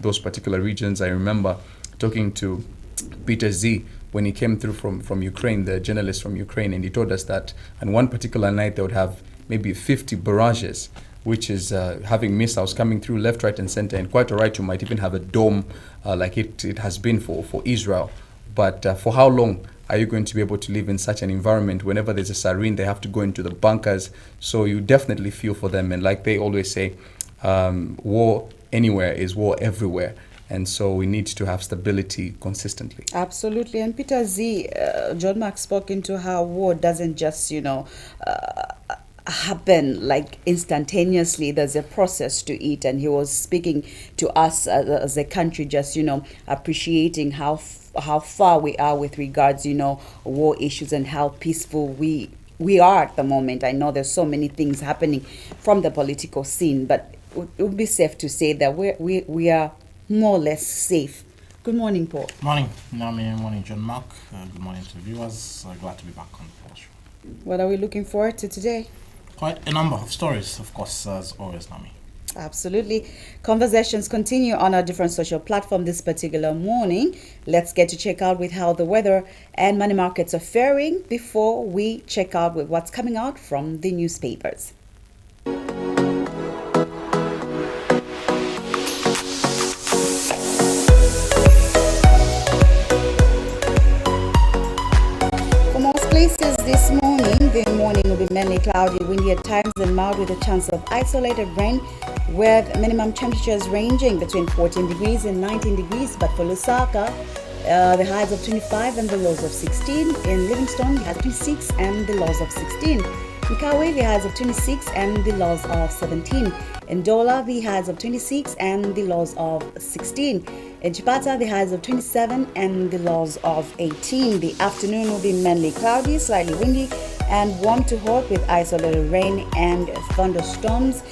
those particular regions. I remember talking to Peter Z when he came through from Ukraine, the journalist from Ukraine, and he told us that on one particular night they would have maybe 50 barrages, which is having missiles coming through left, right, and center. And quite all right, you might even have a dome like it has been for Israel. But for how long are you going to be able to live in such an environment? Whenever there's a siren, they have to go into the bunkers. So you definitely feel for them. And like they always say, war anywhere is war everywhere. And so we need to have stability consistently. Absolutely. And Peter Z, John Mark spoke into how war doesn't just, happen like instantaneously. There's a process to it. And he was speaking to us as a country, just, appreciating how far we are with regards, war issues and how peaceful we are at the moment. I know there's so many things happening from the political scene, but it would be safe to say that we are more or less safe. Good morning, Paul. Morning, Naomi. Morning, John Mark. Good morning to the viewers. Glad to be back on the show. What are we looking forward to today? Quite a number of stories, of course, as always, Naomi. Absolutely. Conversations continue on our different social platforms this particular morning. Let's get to check out with how the weather and money markets are faring before we check out with what's coming out from the newspapers. Places this morning, the morning will be mainly cloudy, windy at times and mild with a chance of isolated rain, with minimum temperatures ranging between 14 degrees and 19 degrees. But for Lusaka, the highs of 25 and the lows of 16. In Livingstone, the highs of 26 and the lows of 16. In Kawe, the highs of 26 and the lows of 17. In Dola, the highs of 26 and the lows of 16. In Chipata, the highs of 27 and the lows of 18. The afternoon will be mainly cloudy, slightly windy, and warm to hot with isolated rain and thunderstorms,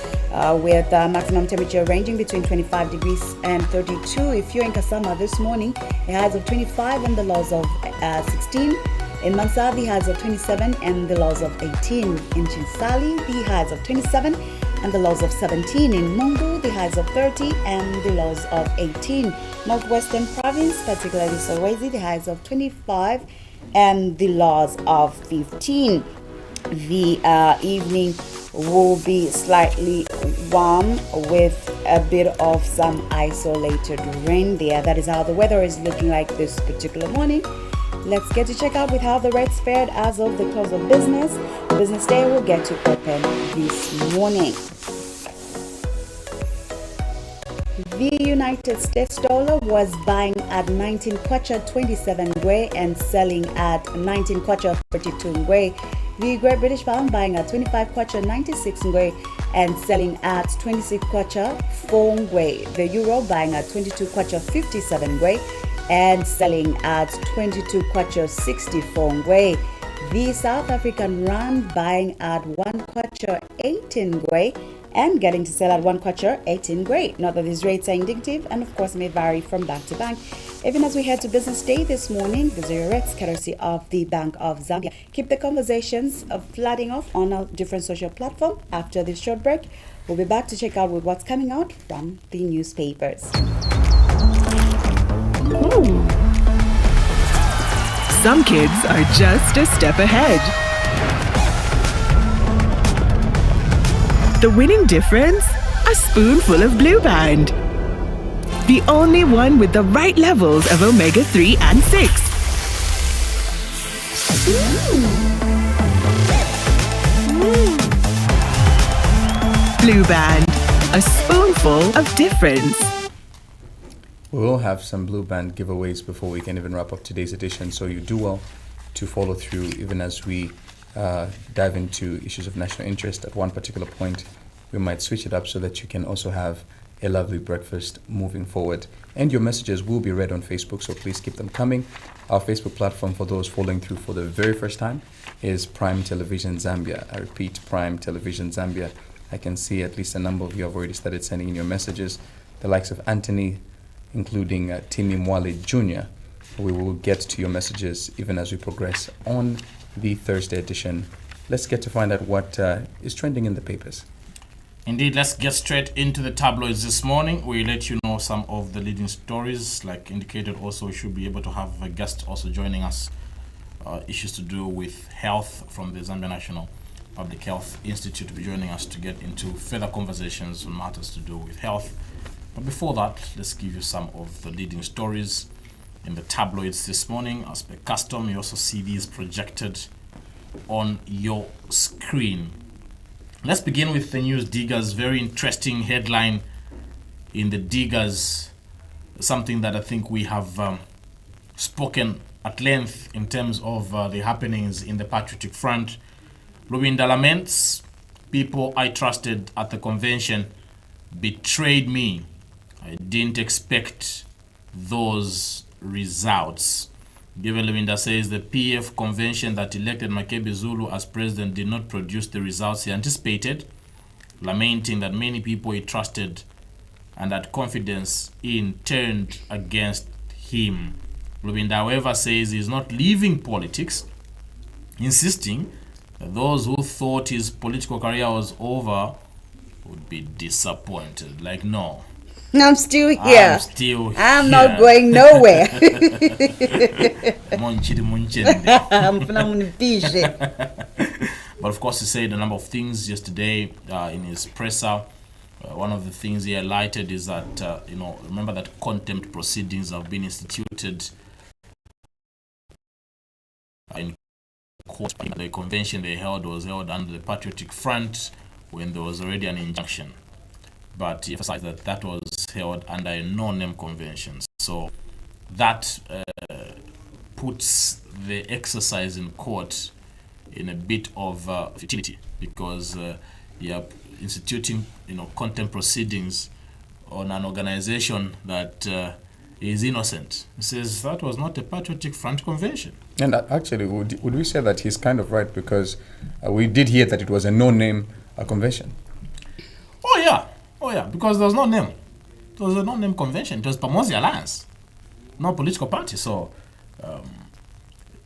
with maximum temperature ranging between 25 degrees and 32. If you're in Kasama this morning, the highs of 25 and the lows of 16. In Mansa, the highs of 27 and the lows of 18. In Chinsali, the highs of 27 and the lows of 17. In Mungu, the highs of 30 and the lows of 18. Northwestern Province, particularly Solwezi, the highs of 25 and the lows of 15. The evening will be slightly warm with a bit of some isolated rain there. That is how the weather is looking like this particular morning. Let's get to check out with how the rates fared as of the close of business. Business day will get to open this morning. The United States dollar was buying at 19 kwacha 27 ngwe and selling at 19 kwacha 32 ngwe. The Great British Pound buying at 25 kwacha 96 ngwe and selling at 26 kwacha 4 ngwe. The Euro buying at 22 kwacha 57 ngwe and selling at 22 kwacha 64 ngwe. The South African Rand buying at 1 kwacha 18 ngwe and getting to sell at 1 kwacha 18 ngwe. Note that these rates are indicative and of course may vary from bank to bank. Even as we head to business day this morning, these are your rates courtesy of the Bank of Zambia. Keep the conversations flooding off on our different social platforms. After this short break, we'll be back to check out with what's coming out from the newspapers. Ooh. Some kids are just a step ahead. The winning difference? A spoonful of Blue Band. The only one with the right levels of omega-3 and 6. Blue Band. A spoonful of difference. We will have some Blue Band giveaways before we can even wrap up today's edition, so you do well to follow through even as we dive into issues of national interest. At one particular point, we might switch it up so that you can also have a lovely breakfast moving forward. And your messages will be read on Facebook, so please keep them coming. Our Facebook platform, for those following through for the very first time, is Prime Television Zambia. I repeat, Prime Television Zambia. I can see at least a number of you have already started sending in your messages. The likes of Anthony, including Timmy Mwale Jr. We will get to your messages even as we progress on the Thursday edition. Let's get to find out what is trending in the papers. Indeed, let's get straight into the tabloids this morning. We let you know some of the leading stories. Like indicated, also we should be able to have a guest also joining us. Issues to do with health from the Zambia National Public Health Institute to be joining us to get into further conversations on matters to do with health. But before that, let's give you some of the leading stories in the tabloids this morning. As per custom, you also see these projected on your screen. Let's begin with the News Diggers. Very interesting headline in the Diggers. Something that I think we have spoken at length in terms of the happenings in the Patriotic Front. Lubinda laments, people I trusted at the convention betrayed me. I didn't expect those results. Given Lubinda says the PF convention that elected Makebi Zulu as president did not produce the results he anticipated, lamenting that many people he trusted and had confidence in turned against him. Lubinda, however, says he is not leaving politics, insisting that those who thought his political career was over would be disappointed. Like, no. I'm still here. I'm still here. I'm not going nowhere. But of course, he said a number of things yesterday in his presser. One of the things he highlighted is that, remember that contempt proceedings have been instituted in court. The convention they held was held under the Patriotic Front when there was already an injunction. But he emphasized that that was held under a no-name convention. So that puts the exercise in court in a bit of futility, because you are instituting, contempt proceedings on an organization that is innocent. He says that was not a Patriotic Front convention. And actually, would we say that he's kind of right, because we did hear that it was a no-name convention? Oh yeah, because there was no name. It was a no-name convention. It was Pamosi Alliance, no political party. So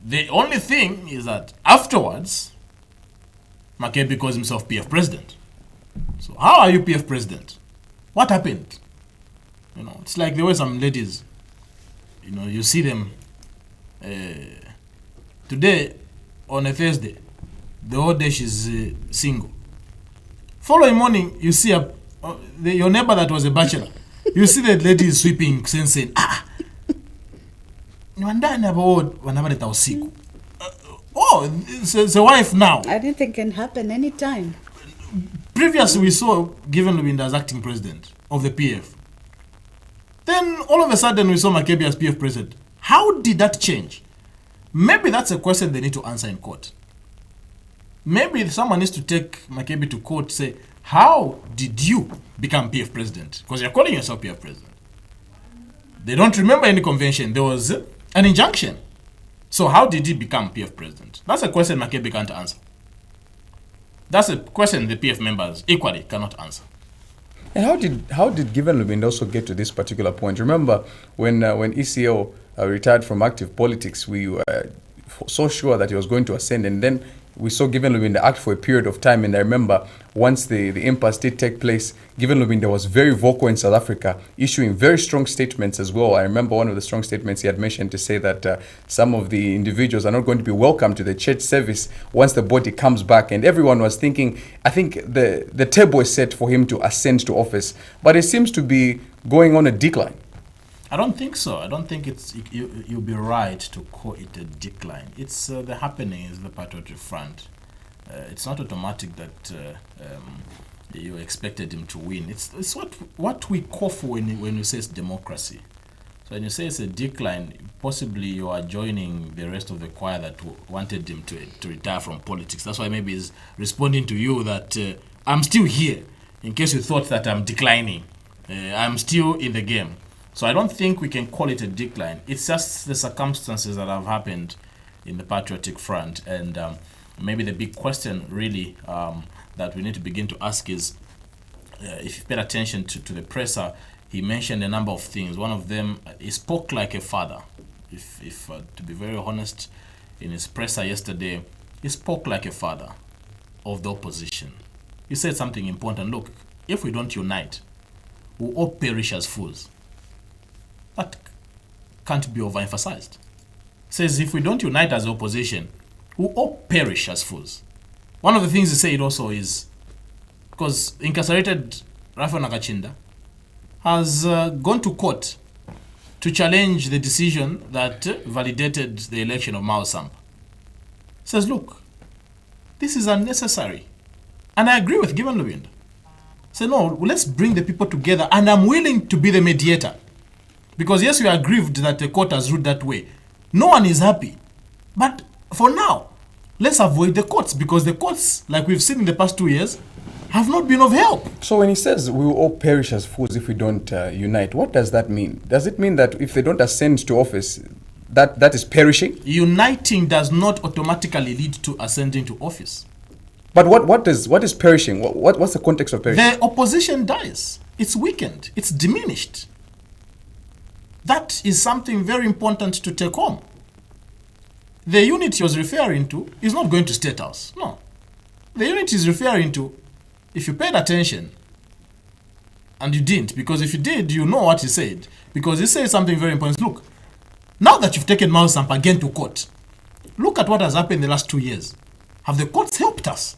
the only thing is that afterwards, Makebi calls himself PF president. So how are you PF president? What happened? It's like there were some ladies, you see them today on a Thursday, the whole day she's single. Following morning, you see your neighbor that was a bachelor. You see that lady is sweeping, saying, it's a wife now. I didn't think it can happen anytime. Previously, we saw Given Lubinda as acting president of the PF. Then, all of a sudden, we saw Makebi as PF president. How did that change? Maybe that's a question they need to answer in court. Maybe someone needs to take Makebi to court, say, how did you become PF president? Because you're calling yourself PF president. They don't remember any convention. There was an injunction. So how did he become PF president? That's a question Makebi can't answer. That's a question the PF members equally cannot answer. And how did Given Lubinda also get to this particular point? Remember when ECO retired from active politics, we were so sure that he was going to ascend, and then we saw Given Lubinda act for a period of time. And I remember once the impasse did take place, Given Lubinda was very vocal in South Africa, issuing very strong statements as well. I remember one of the strong statements he had mentioned to say that some of the individuals are not going to be welcome to the church service once the body comes back. And everyone was thinking, I think the table is set for him to ascend to office. But it seems to be going on a decline. I don't think so. I don't think you'll be right to call it a decline. It's the happening is the Patriotic Front. It's not automatic that you expected him to win. It's what we call for when you say it's democracy. So when you say it's a decline, possibly you are joining the rest of the choir that wanted him to retire from politics. That's why maybe he's responding to you that I'm still here, in case you thought that I'm declining. I'm still in the game. So I don't think we can call it a decline. It's just the circumstances that have happened in the Patriotic Front. And maybe the big question really that we need to begin to ask is, if you paid attention to the presser, he mentioned a number of things. One of them, he spoke like a father. If to be very honest, in his presser yesterday, he spoke like a father of the opposition. He said something important. Look, if we don't unite, we'll all perish as fools. That can't be overemphasized. Says if we don't unite as opposition, we'll all perish as fools. One of the things he said also is, because incarcerated Rafael Nakachinda has gone to court to challenge the decision that validated the election of Mao Sampa. Says, look, this is unnecessary. And I agree with Given Luwind. Say, no, let's bring the people together, and I'm willing to be the mediator. Because yes, we are grieved that the court has ruled that way. No one is happy. But for now, let's avoid the courts, because the courts, like we've seen in the past 2 years, have not been of help. So when he says we will all perish as fools if we don't unite, what does that mean? Does it mean that if they don't ascend to office, that is perishing? Uniting does not automatically lead to ascending to office. But what is perishing? What's the context of perishing? The opposition dies. It's weakened. It's diminished. That is something very important to take home. The unit he was referring to is not going to State House. No. The unit is referring to, if you paid attention, and you didn't, because if you did, you know what he said. Because he said something very important. Look, now that you've taken Mao Sampa again to court, look at what has happened in the last 2 years. Have the courts helped us?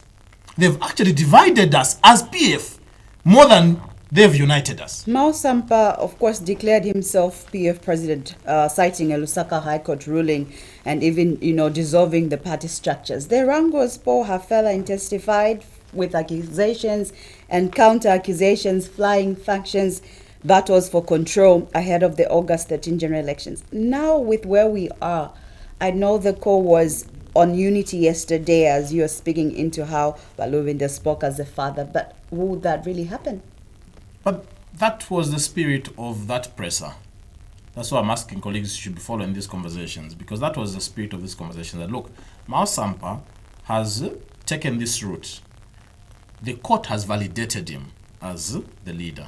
They've actually divided us as PF more than they've united us. Mao Sampa, of course, declared himself PF president, citing a Lusaka High Court ruling and even, dissolving the party structures. The Rangos, Paul Hafela, intensified with accusations and counter-accusations, flying factions, battles for control ahead of the August 13 general elections. Now, with where we are, I know the call was on unity yesterday as you are speaking into how Baluvinda spoke as a father, but would that really happen? But that was the spirit of that presser. That's why I'm asking colleagues should be following these conversations, because that was the spirit of this conversation. That look, Mao Sampa has taken this route. The court has validated him as the leader.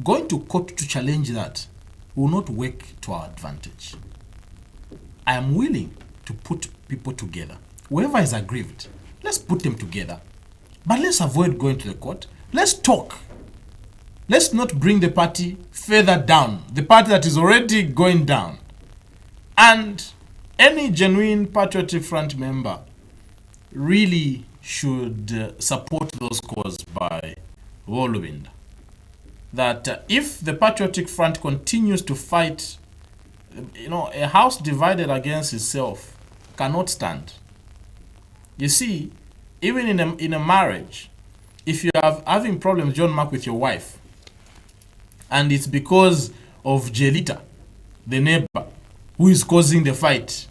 Going to court to challenge that will not work to our advantage. I am willing to put people together. Whoever is aggrieved, let's put them together. But let's avoid going to the court. Let's talk. Let's not bring the party further down, the party that is already going down. And any genuine Patriotic Front member really should support those caused by Luwind. That if the Patriotic Front continues to fight, a house divided against itself cannot stand. You see, even in a marriage, if you are having problems, John Mark, with your wife, and it's because of Jelita, the neighbor, who is causing the fight,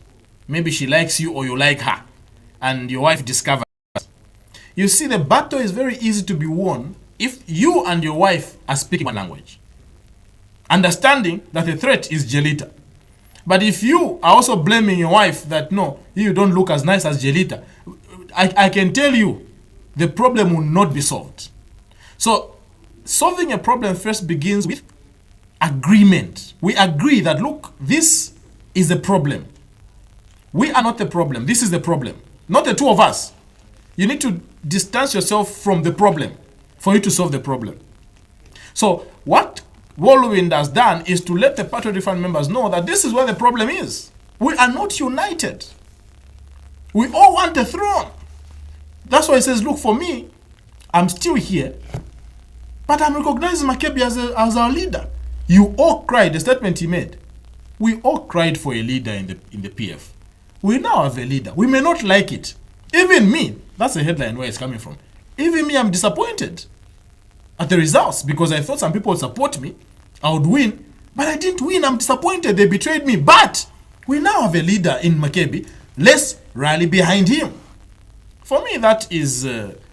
maybe she likes you or you like her, and your wife discovers. You see, the battle is very easy to be won if you and your wife are speaking one language, understanding that the threat is Jelita. But if you are also blaming your wife that, no, you don't look as nice as Jelita, I can tell you, the problem will not be solved. So, solving a problem first begins with agreement. We agree that, look, this is the problem. We are not the problem. This is the problem. Not the two of us. You need to distance yourself from the problem for you to solve the problem. So, what Luwind has done is to let the Patriotic Front members know that this is where the problem is. We are not united. We all want a throne. That's why he says, look, for me, I'm still here, but I'm recognizing Makebi as our leader. You all cried, the statement he made. We all cried for a leader in the PF. We now have a leader. We may not like it. Even me, that's the headline where it's coming from. Even me, I'm disappointed at the results, because I thought some people would support me, I would win, but I didn't win. I'm disappointed. They betrayed me. But we now have a leader in Makebi. Let's rally behind him. For me, that is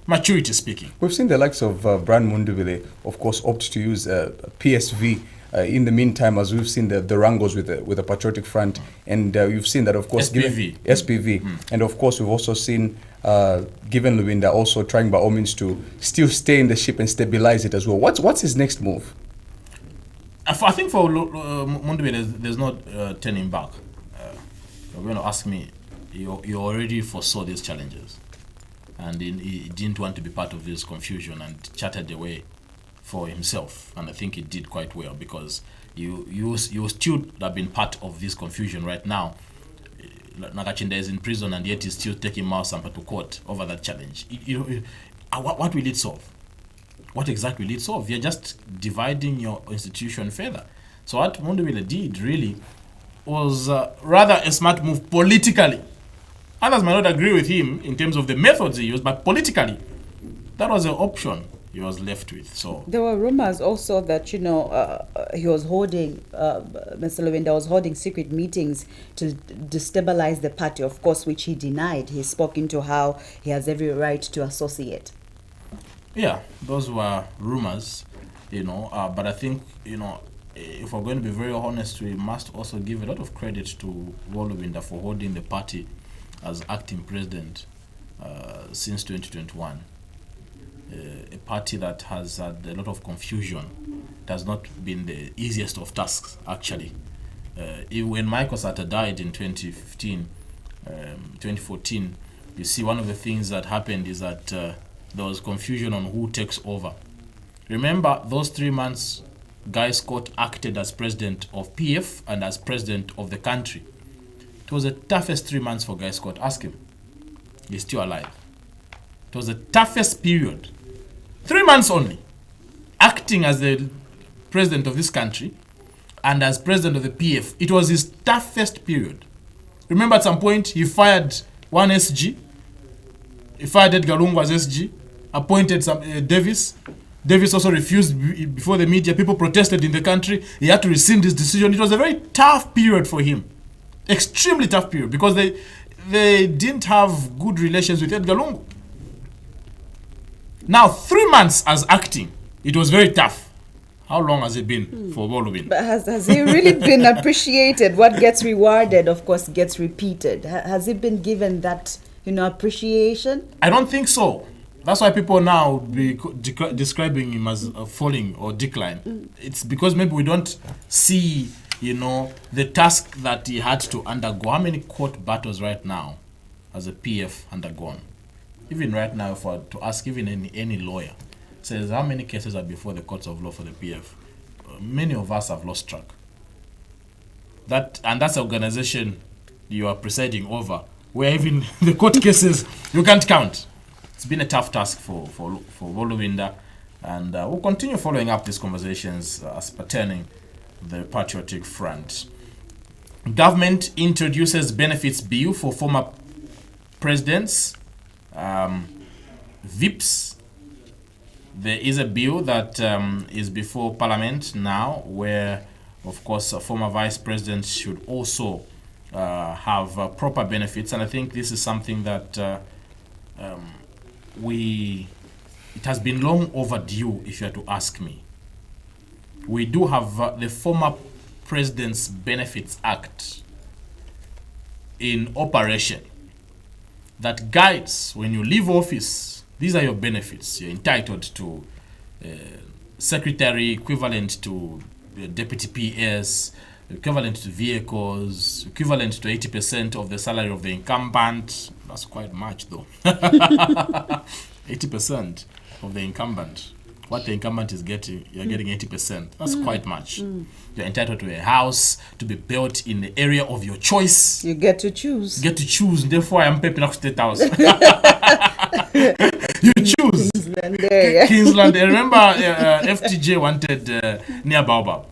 maturity speaking. We've seen the likes of Brian Mundubile, of course, opt to use PSV. In the meantime, as we've seen the Rangos with the Patriotic Front, and you've seen that, of course, SPV. And of course, we've also seen Given Luwind also trying by all means to still stay in the ship and stabilize it as well. What's his next move? I think for Mundubile, there's no turning back. You're going to ask me, you already foresaw these challenges. and he didn't want to be part of this confusion and charted a way for himself. And I think he did quite well, because you still have been part of this confusion right now. Nakachinda is in prison, and yet he's still taking Mao Sampa to court over that challenge. What will it solve? What exactly will it solve? You're just dividing your institution further. So what Mondowile did really was rather a smart move politically. Others might not agree with him in terms of the methods he used, but politically, that was the option he was left with. So there were rumors also that he was holding Mr. Lowenda was holding secret meetings to destabilize the party, of course, which he denied. He spoke into how he has every right to associate. Yeah, those were rumors, but I think, if we're going to be very honest, we must also give a lot of credit to Lowenda for holding the party as acting president since 2021. A party that has had a lot of confusion. It has not been the easiest of tasks, actually. When Michael Sata died in 2014, you see one of the things that happened is that there was confusion on who takes over. Remember, those 3 months, Guy Scott acted as president of PF and as president of the country. It was the toughest 3 months for Guy Scott. Ask him. He's still alive. It was the toughest period. 3 months only. Acting as the president of this country and as president of the PF. It was his toughest period. Remember, at some point, he fired one SG. He fired Edgar Lungu as SG. Appointed some Davis. Davis also refused before the media. People protested in the country. He had to rescind his decision. It was a very tough period for him. Extremely tough period, because they didn't have good relations with Edgar Lungu. Now, 3 months as acting, it was very tough. How long has it been for Lowenda? But has he really been appreciated? What gets rewarded, of course, gets repeated. Has he been given that, appreciation? I don't think so. That's why people now be describing him as falling or decline. It's because maybe we don't see, the task that he had to undergo. How many court battles right now has a PF undergone? Even right now, if I were to ask even any lawyer, says how many cases are before the courts of law for the PF, many of us have lost track. That's the organization you are presiding over, where even the court cases you can't count. It's been a tough task for Lowenda, and we'll continue following up these conversations as pertaining the Patriotic Front. Government introduces benefits bill for former presidents. VIPs. There is a bill that is before Parliament now, where, of course, former vice presidents should also have proper benefits, and I think this is something that it has been long overdue, if you are to ask me. We do have the Former President's Benefits Act in operation that guides when you leave office. These are your benefits. You're entitled to secretary, equivalent to deputy PS, equivalent to vehicles, equivalent to 80% of the salary of the incumbent. That's quite much, though. 80% of the incumbent. What the incumbent is getting, you're getting 80%. That's quite much. You're entitled to a house to be built in the area of your choice. You get to choose. Therefore, I'm paying up State House. You choose. Kingsland. I remember FTJ wanted near Baobab.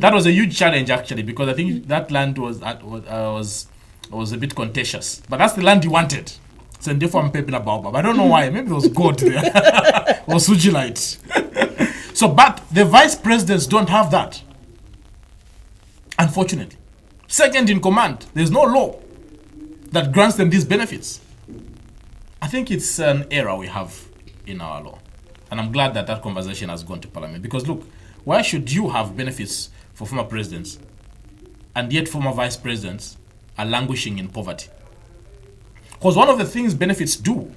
That was a huge challenge, actually, because I think that land was a bit contentious. But that's the land he wanted. So therefore, I'm paying up Baobab. I don't know why. Maybe there was gold there. Or Sujilite. So, but the vice presidents don't have that. Unfortunately. Second in command, there's no law that grants them these benefits. I think it's an error we have in our law. And I'm glad that that conversation has gone to Parliament. Because look, why should you have benefits for former presidents and yet former vice presidents are languishing in poverty? Because one of the things benefits do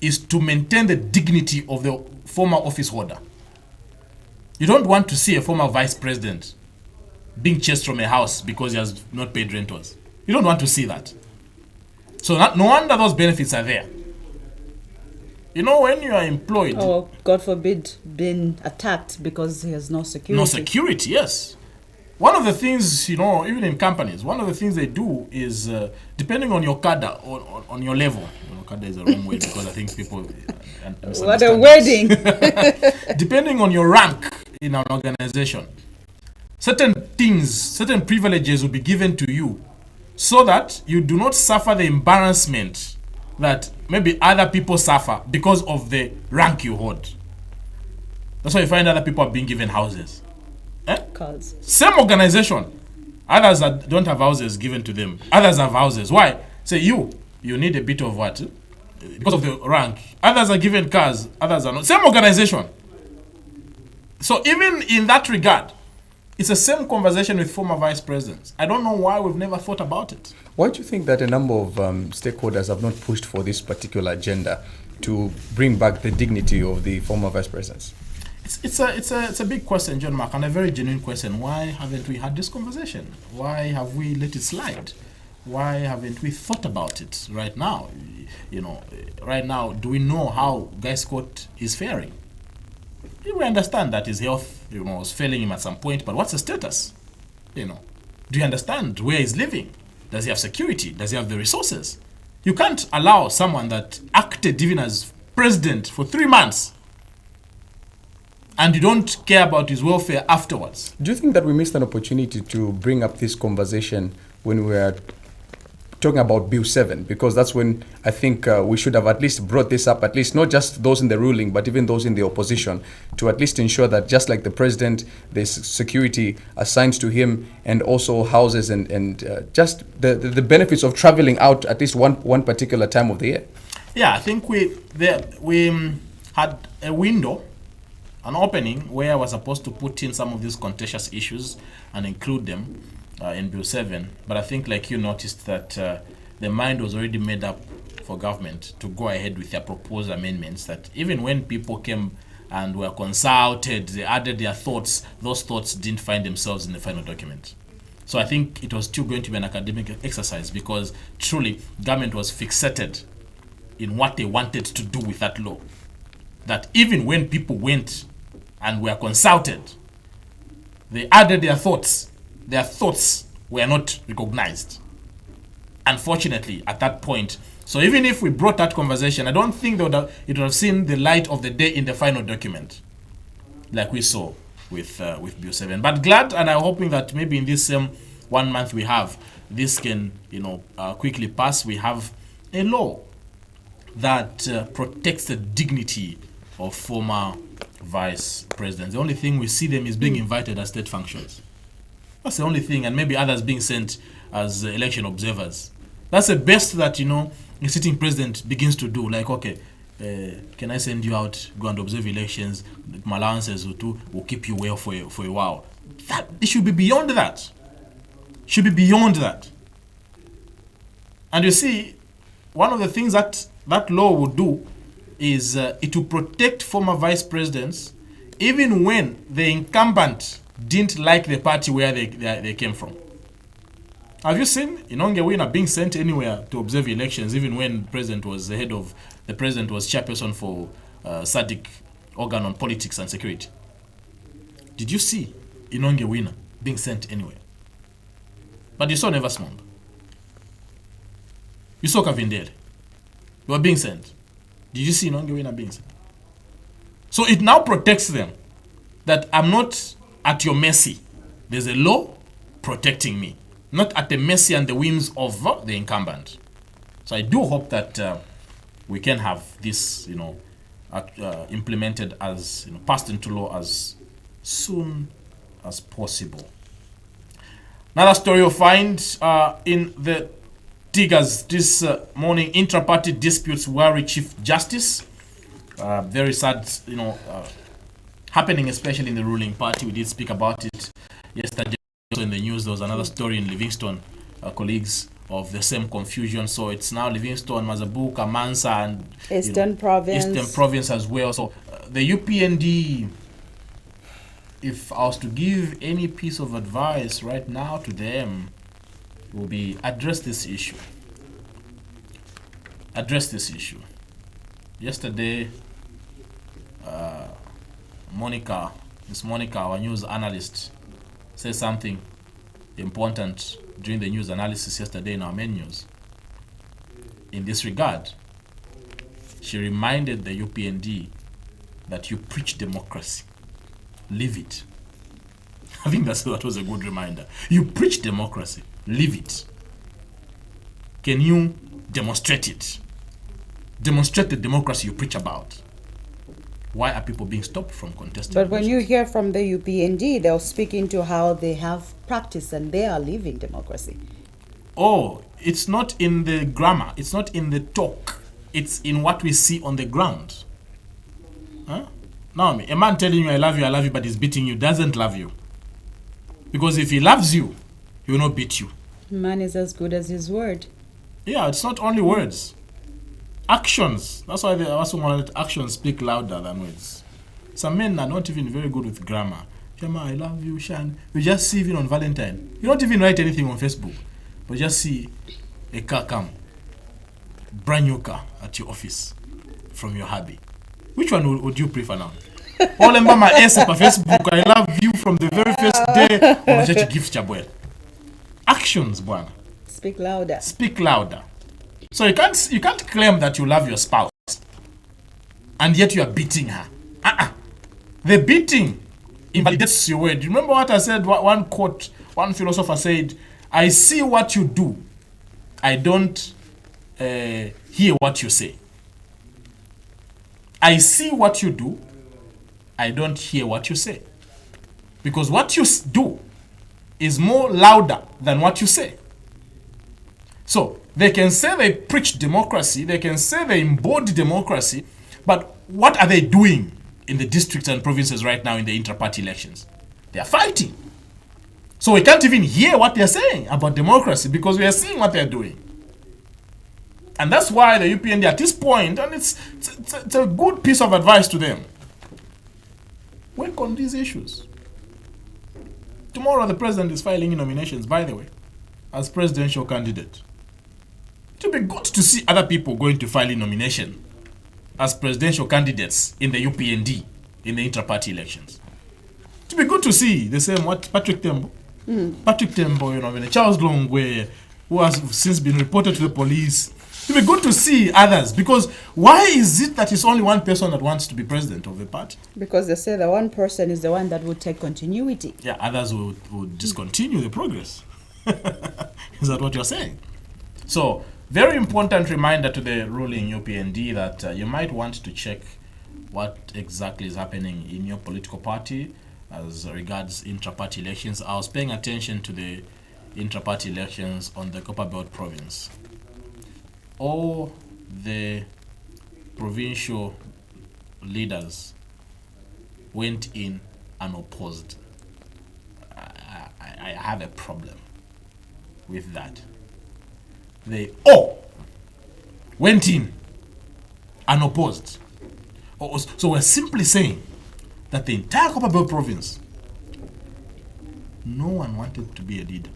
is to maintain the dignity of the former office holder. You don't want to see a former vice president being chased from a house because he has not paid rentals. You don't want to see that. So no wonder those benefits are there. You know, when you are employed, Or, God forbid, being attacked because he has no security. no security, yes. One of the things, you know, even in companies, one of the things they do is, depending on your cadre, on your level, you know, cadre is the wrong word because I think people What a wedding! depending on your rank in an organization, certain things, certain privileges will be given to you so that you do not suffer the embarrassment that maybe other people suffer because of the rank you hold. That's why you find other people are being given houses. Cause Same organization. Others that don't have houses given to them. Others have houses. Why? Say you need a bit of what? Because of the rank. Others are given cars. Others are not. Same organization. So even in that regard, it's the same conversation with former vice presidents. I don't know why we've never thought about it. Why do you think that a number of stakeholders have not pushed for this particular agenda to bring back the dignity of the former vice presidents? It's a big question, John Mark, and a very genuine question. Why haven't we had this conversation? Why have we let it slide? Why haven't we thought about it right now? You know, right now, do we know how Guy Scott is faring? We understand that his health, you know, was failing him at some point, but what's the status? You know, do you understand where he's living? Does he have security? Does he have the resources? You can't allow someone that acted even as president for 3 months and you don't care about his welfare afterwards. Do you think that we missed an opportunity to bring up this conversation when we were talking about Bill 7? Because that's when I think we should have at least brought this up, at least not just those in the ruling, but even those in the opposition, to at least ensure that just like the president, there's security assigned to him and also houses and just the benefits of traveling out at least one particular time of the year. Yeah, I think we had a window, an opening where I was supposed to put in some of these contentious issues and include them in Bill 7. But I think, like you noticed, that the mind was already made up for government to go ahead with their proposed amendments, that even when people came and were consulted, they added their thoughts, those thoughts didn't find themselves in the final document. So I think it was still going to be an academic exercise because truly government was fixated in what they wanted to do with that law. That even when people went and were consulted, they added their thoughts were not recognized, unfortunately, at that point. So even if we brought that conversation, I don't think it would have seen the light of the day in the final document, like we saw with Bill 7. But glad, and I'm hoping that maybe in this 1 month we have, this can quickly pass. We have a law that protects the dignity of former vice presidents. The only thing we see them is being invited as state functions. That's the only thing, and maybe others being sent as election observers. That's the best that a sitting president begins to do. Like, okay, can I send you out, go and observe elections? My allowances will keep you well for a while. It should be beyond that. Should be beyond that. And you see, one of the things that law would do is it will protect former vice presidents even when the incumbent didn't like the party where they came from. Have you seen Inongewina being sent anywhere to observe elections even when the president was chairperson for SADC organ on politics and security? Did you see Inongewina being sent anywhere? But you saw Neversmond. You saw Kavindele. They were being sent. Did you see Inongewina being sent? So it now protects them that I'm not at your mercy. There's a law protecting me, not at the mercy and the whims of the incumbent. So I do hope that we can have this, implemented as passed into law as soon as possible. Another story you'll find in the Tigers this morning: intra-party disputes worry Chief Justice. Very sad, happening especially in the ruling party. We did speak about it yesterday. Also in the news, there was another story in Livingstone, colleagues of the same confusion. So it's now Livingstone, Mazabuka, Mansa, and Eastern Province as well. So the UPND, if I was to give any piece of advice right now to them, will be address this issue. Address this issue. yesterday, Miss Monica, our news analyst, said something important during the news analysis yesterday in our main news. In this regard, she reminded the UPND that you preach democracy. Live it. I think that was a good reminder. You preach democracy. Live it. Can you demonstrate it? Demonstrate the democracy you preach about. Why are people being stopped from contesting? But when you hear from the UPND, they'll speak into how they have practiced and they are living democracy. Oh, it's not in the grammar. It's not in the talk. It's in what we see on the ground. Huh? Naomi, a man telling you, I love you, but he's beating you, doesn't love you. Because if he loves you, he will not beat you. Man is as good as his word. Yeah, it's not only words. Actions. That's why they also want actions speak louder than words. Some men are not even very good with grammar. Shama, I love you, Shan. You just see even on Valentine. You don't even write anything on Facebook. But just see a car come. Brand new car at your office from your hubby. Which one would you prefer now? All of my ass on Facebook. I love you from the very first day. Or just gift chabwell. Actions, bwana. Speak louder. Speak louder. So you can't claim that you love your spouse and yet you are beating her. The beating invalidates your word. Remember what I said? One quote, one philosopher said, I see what you do. I don't hear what you say. I see what you do. I don't hear what you say. Because what you do is more louder than what you say. So they can say they preach democracy, they can say they embody democracy, but what are they doing in the districts and provinces right now in the inter-party elections? They are fighting. So we can't even hear what they're saying about democracy because we are seeing what they're doing. And that's why the UPND at this point, and it's a good piece of advice to them, work on these issues. Tomorrow the president is filing nominations, by the way, as presidential candidate. It would be good to see other people going to file in nomination as presidential candidates in the UPND in the inter-party elections. It would be good to see the same what Patrick Tembo. Patrick Tembo, Charles Longwe, who has since been reported to the police. It would be good to see others, because why is it that it's only one person that wants to be president of the party? Because they say that one person is the one that would take continuity. Yeah, others would discontinue the progress. Is that what you're saying? So, very important reminder to the ruling UPND that you might want to check what exactly is happening in your political party as regards intra-party elections. I was paying attention to the intra-party elections on the Copperbelt province. All the provincial leaders went in unopposed. I have a problem with that. They all went in unopposed. So we're simply saying that the entire Copperbelt province, no one wanted to be a leader.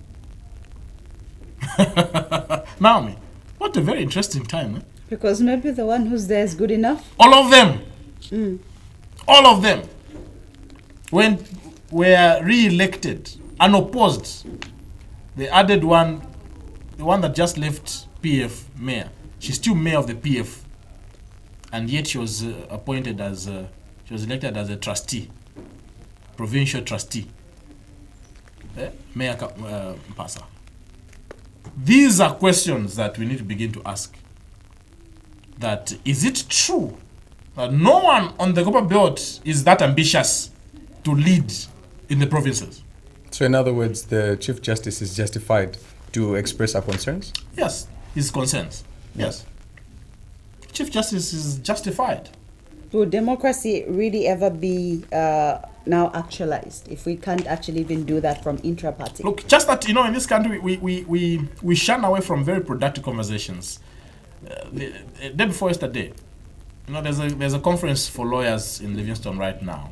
Naomi, what a very interesting time. Because maybe the one who's there is good enough. All of them. All of them were re-elected, unopposed. They added one, the one that just left PF mayor. She's still mayor of the PF. And yet she was appointed as, she was elected as a trustee, provincial trustee. Mayor Mpasa. These are questions that we need to begin to ask. That is it true that no one on the Copperbelt is that ambitious to lead in the provinces? So in other words, the Chief Justice is justified to express our concerns? Yes, his concerns. Yes. Chief Justice is justified. Will democracy really ever be now actualized if we can't actually even do that from intra-party? Look, just that, in this country, we shun away from very productive conversations. The day before yesterday, there's a conference for lawyers in Livingstone right now.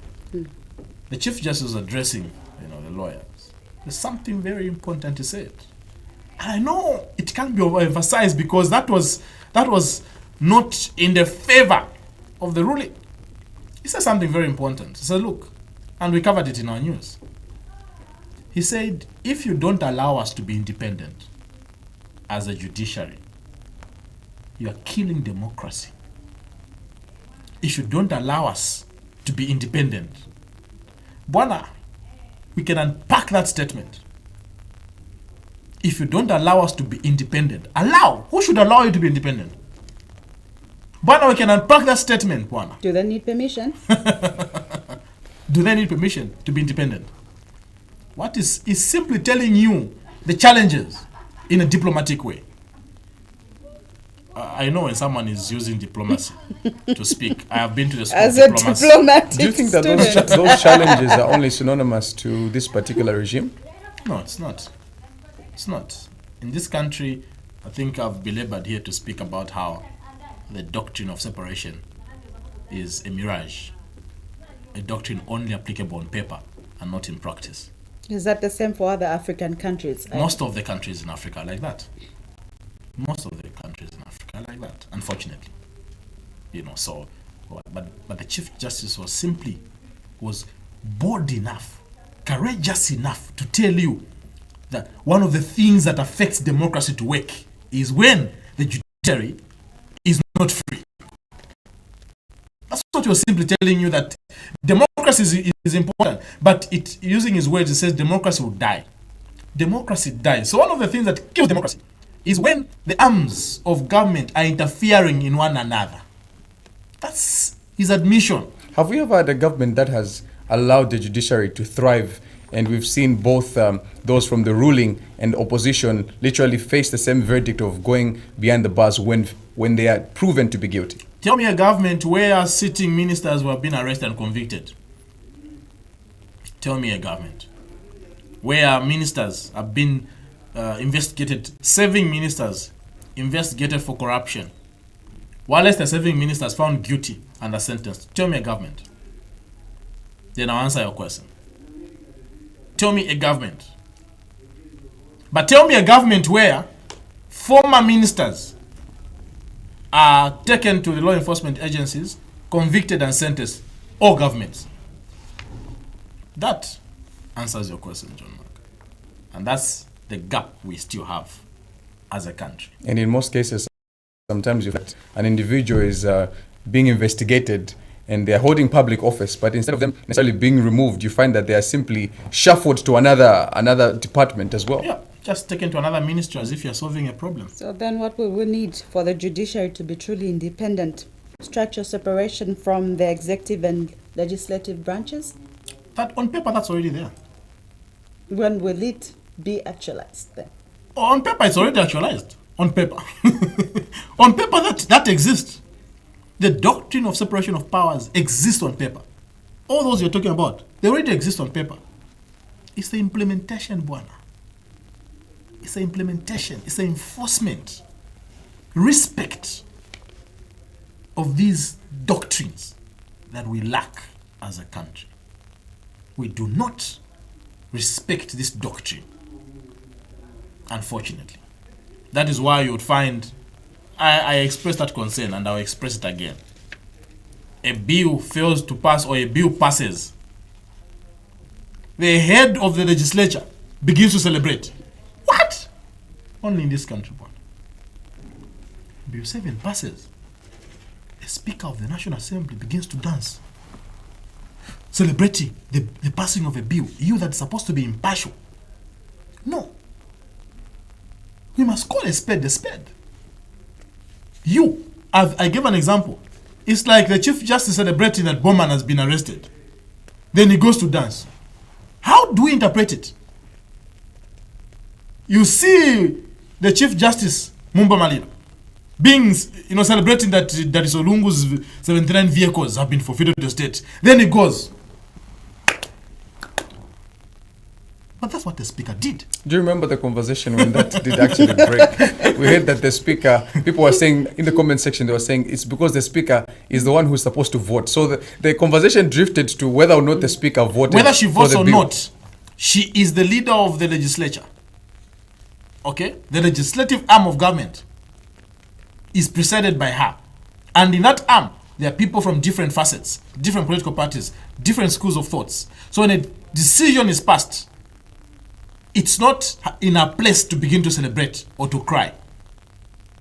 The Chief Justice is addressing, the lawyers. There's something very important to say it. And I know it can't be overemphasized because that was not in the favor of the ruling. He said something very important. He said, look, and we covered it in our news. He said, if you don't allow us to be independent as a judiciary, you are killing democracy. If you don't allow us to be independent, Bwana, we can unpack that statement. If you don't allow us to be independent, allow. Who should allow you to be independent? Bwana, we can unpack that statement, Bwana. Do they need permission? Do they need permission to be independent? What is simply telling you the challenges in a diplomatic way. I know when someone is using diplomacy to speak. I have been to the school As of a diplomacy. diplomatic Do you think that student. those challenges are only synonymous to this particular regime? No, it's not. It's not. In this country, I think I've belabored here to speak about how the doctrine of separation is a mirage, a doctrine only applicable on paper and not in practice. Is that the same for other African countries? Most of the countries in Africa are like that. Most of the countries in Africa are like that, unfortunately. So, but the Chief Justice was bold enough, courageous enough to tell you that one of the things that affects democracy to work is when the judiciary is not free. That's what you're simply telling you, that democracy is important, but using his words, it says democracy will die. Democracy dies. So one of the things that kills democracy is when the arms of government are interfering in one another. That's his admission. Have we ever had a government that has allowed the judiciary to thrive? And we've seen both those from the ruling and opposition literally face the same verdict of going behind the bars when they are proven to be guilty. Tell me a government where sitting ministers were being arrested and convicted. Tell me a government where ministers have been investigated, serving ministers investigated for corruption, while the serving ministers found guilty and are sentenced. Tell me a government. Then I'll answer your question. Tell me a government. But tell me a government where former ministers are taken to the law enforcement agencies, convicted and sentenced. All governments. That answers your question, John Mark. And that's the gap we still have as a country. And in most cases, sometimes an individual is being investigated and they're holding public office, but instead of them necessarily being removed, you find that they are simply shuffled to another department as well. Yeah, just taken to another ministry as if you're solving a problem. So then what will we need for the judiciary to be truly independent? Structure separation from the executive and legislative branches? That on paper, that's already there. When will it be actualized then? On paper, it's already actualized. On paper. On paper, that exists. The doctrine of separation of powers exists on paper. All those you're talking about, they already exist on paper. It's the implementation, Bwana. It's the implementation. It's the enforcement. Respect of these doctrines that we lack as a country. We do not respect this doctrine, unfortunately. That is why you would find, I expressed that concern and I'll express it again. A bill fails to pass or a bill passes, the head of the legislature begins to celebrate. What? Only in this country, boy. Bill 7 passes. The Speaker of the National Assembly begins to dance, celebrating the passing of a bill. You that's supposed to be impartial. No. We must call a spade a spade. I gave an example. It's like the Chief Justice celebrating that Bowman has been arrested. Then he goes to dance. How do we interpret it? You see the Chief Justice, Mumba Malira, being, celebrating that Olungu's 79 vehicles have been forfeited to the state. Then he goes. But that's what the Speaker did. Do you remember the conversation when that did actually break? We heard that the Speaker, people were saying in the comment section, they were saying it's because the Speaker is the one who's supposed to vote. So the conversation drifted to whether or not the Speaker voted. Whether she votes for the or bill. not, she is the leader of the legislature. Okay? The legislative arm of government is presided by her. And in that arm, There are people from different facets, different political parties, different schools of thoughts. So when a decision is passed, it's not in a place to begin to celebrate or to cry.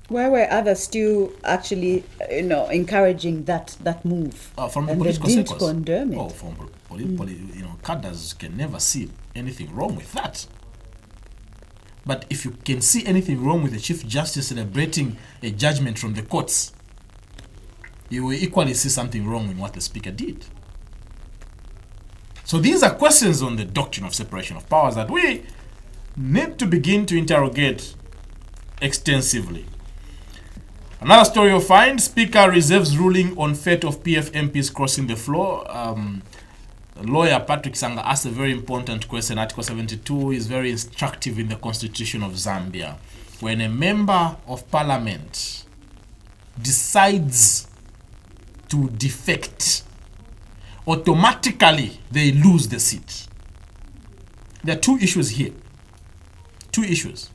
Why were others still actually, encouraging that move? From the and political they didn't circles. condemn it. Oh, from cadres can never see anything wrong with that. But if you can see anything wrong with the Chief Justice celebrating a judgment from the courts, you will equally see something wrong in what the Speaker did. So these are questions on the doctrine of separation of powers that we need to begin to interrogate extensively. Another story you'll find, Speaker reserves ruling on fate of PF MPs crossing the floor. Lawyer Patrick Sanga asked a very important question. Article 72 is very instructive in the Constitution of Zambia. When a member of parliament decides to defect, automatically they lose the seat. There are two issues here. Two issues.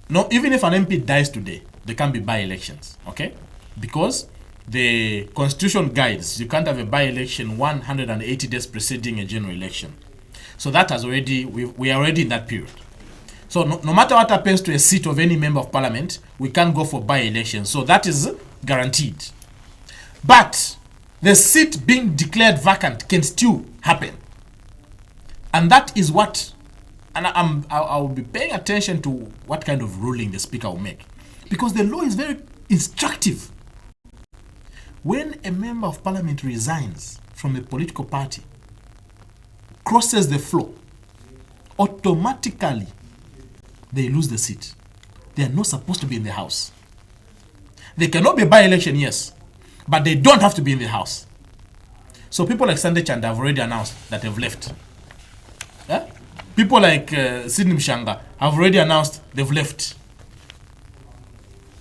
No, even if an MP dies today, there can be by-elections, okay? Because the Constitution guides you can't have a by-election 180 days preceding a general election. So that has already, we are already in that period. So no matter what happens to a seat of any member of parliament, we can't go for by-elections. So that is guaranteed. But the seat being declared vacant can still happen. And that is what, and I will be paying attention to what kind of ruling the Speaker will make. Because the law is very instructive. When a member of parliament resigns from a political party, crosses the floor, automatically they lose the seat. They are not supposed to be in the house. They cannot be by-election, yes, but they don't have to be in the house. So people like Sunday Chanda have already announced that they've left. People like Sidney Mshanga have already announced they've left.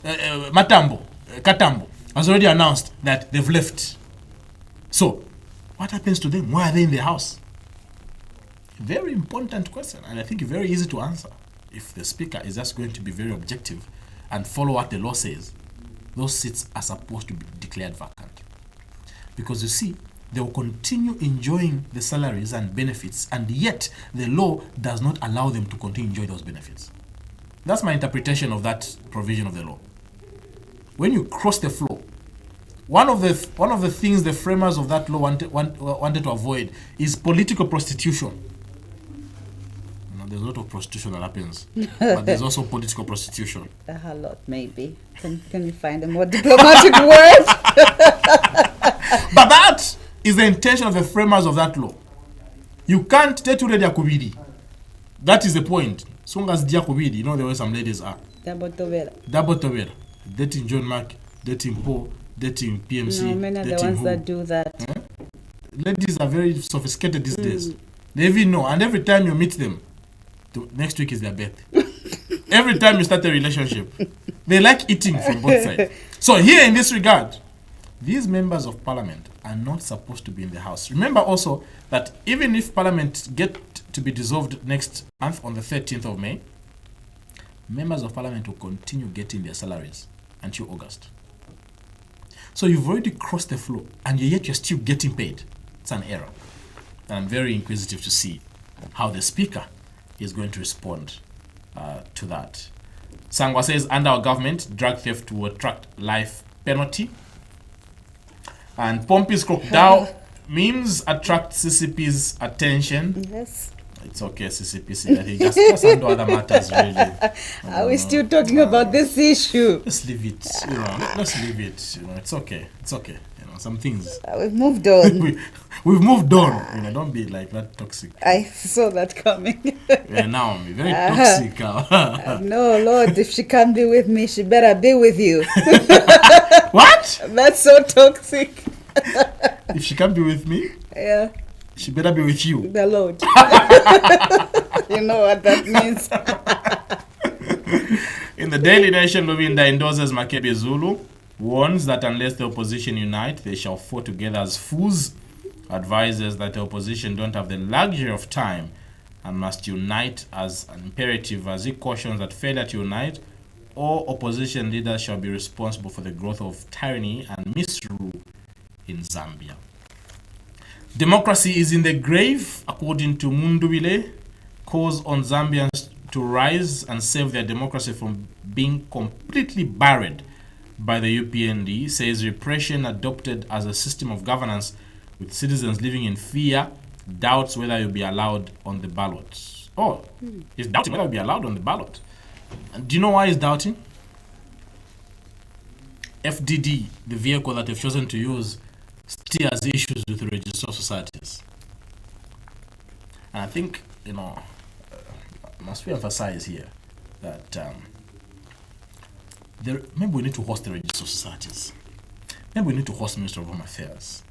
Katambo has already announced that they've left. So, what happens to them? Why are they in the house? Very important question, and I think very easy to answer. If the Speaker is just going to be very objective and follow what the law says, those seats are supposed to be declared vacant. Because you see, they will continue enjoying the salaries and benefits, and yet the law does not allow them to continue enjoy those benefits. That's my interpretation of that provision of the law. When you cross the floor, one of the things the framers of that law wanted to avoid is political prostitution. There's a lot of prostitution that happens, but there's also political prostitution. A lot, maybe. Can you find a more diplomatic word? But that is the intention of the framers of that law. You can't take to Dia Kubidi. That is the point. Soon as Dia Kubidi, you know the way some ladies are. Double Tovera. Dating John Mark, dating Paul, dating PMC. No, many are the ones that do that. Ladies are very sophisticated these days. They even know, and every time you meet them, next week is their birthday. Every time you start a relationship, they like eating from both sides. So here in this regard, these members of parliament are not supposed to be in the house. Remember also that even if parliament get to be dissolved next month on the 13th of May, members of parliament will continue getting their salaries until August. So you've already crossed the floor and yet you're still getting paid. It's an error. And I'm very inquisitive to see how the Speaker is going to respond to that. Sangwa says, under our government, drug theft will attract life penalty. And Pompey's crocodile memes attract CCP's attention. Yes. It's okay, CCPC. I think just handle other matters, really. Are we still talking about this issue? Let's leave it. Let's leave it. It's okay. It's okay. Some things. We've moved on. We've moved on. Don't be like that toxic. I saw that coming. Now I'm very toxic. No, Lord, if she can't be with me, she better be with you. What? That's so toxic. If she can't be with me, yeah, she better be with you. The Lord. You know what that means. In the Daily Nation, Luminda endorses Makebi Zulu, warns that unless the opposition unite, they shall fall together as fools, advises that the opposition don't have the luxury of time and must unite as an imperative, as he cautions that failure to unite all opposition leaders shall be responsible for the growth of tyranny and misrule in Zambia. Democracy is in the grave, according to Mundubile, calls on Zambians to rise and save their democracy from being completely buried by the UPND, says repression adopted as a system of governance with citizens living in fear, doubts whether you'll be allowed on the ballot. Oh, he's doubting whether you'll be allowed on the ballot. And do you know why he's doubting? FDD, the vehicle that they've chosen to use, steers issues with registered societies. And I think, must we emphasize here that maybe we need to host the registered societies. Maybe we need to host Minister of Home Affairs.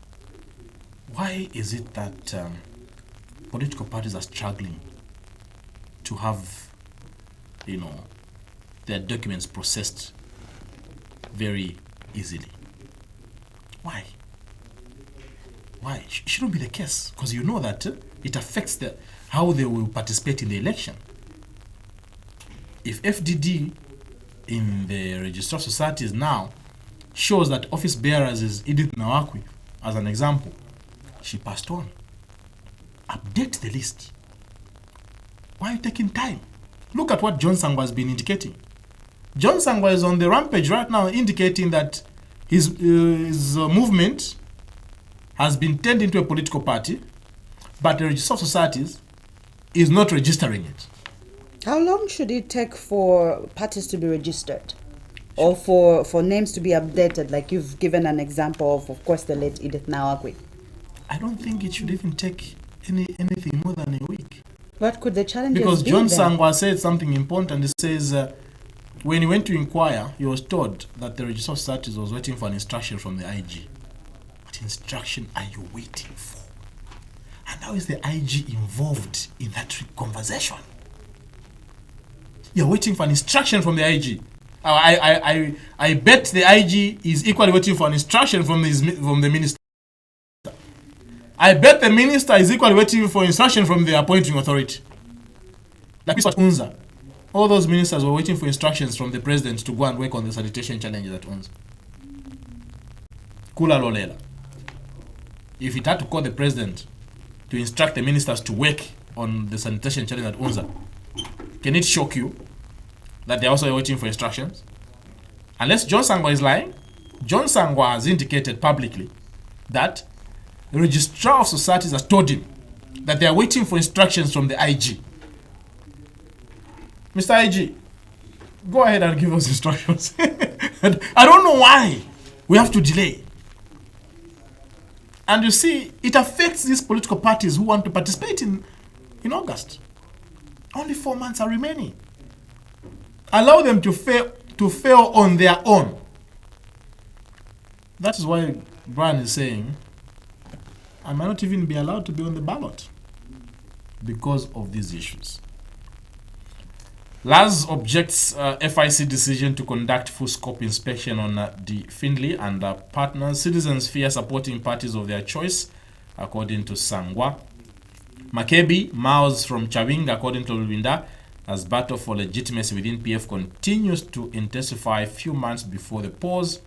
Why is it that political parties are struggling to have, their documents processed very easily? Why? It shouldn't be the case, because you know that it affects how they will participate in the election. If FDD in the registered societies now shows that office bearers is Edith Nawakwi, as an example, she passed on. Update the list. Why are you taking time? Look at what John Sangwa has been indicating. John Sangwa is on the rampage right now, indicating that his movement has been turned into a political party, but the registered societies is not registering it. How long should it take for parties to be registered? Or for names to be updated, like you've given an example of course, the late Edith Nawakwi? I don't think it should even take anything more than a week. What could the challenges Because be John then? Sangwa said something important. He says when he went to inquire, he was told that the registered societies was waiting for an instruction from the IG. What instruction are you waiting for? And how is the IG involved in that conversation? You're waiting for an instruction from the IG. I bet the IG is equally waiting for an instruction from the minister. I bet the minister is equally waiting for instruction from the appointing authority. Like this was UNZA. All those ministers were waiting for instructions from the president to go and work on the sanitation challenges at UNZA. Kula Lolela. If it had to call the president to instruct the ministers to work on the sanitation challenge at UNZA, can it shock you that they're also waiting for instructions? Unless John Sangwa is lying, John Sangwa has indicated publicly that the registrar of societies has told him that they are waiting for instructions from the IG. Mr. IG, go ahead and give us instructions. I don't know why we have to delay. And you see, it affects these political parties who want to participate in August. Only 4 months are remaining. Allow them to fail on their own. That is why Brian is saying, I might not even be allowed to be on the ballot because of these issues. Laz objects FIC decision to conduct full-scope inspection on the Findlay and partners. Citizens fear supporting parties of their choice, according to Sangwa. Makebi, Maos from Chawinga, according to Lubinda, as battle for legitimacy within PF continues to intensify a few months before the pause.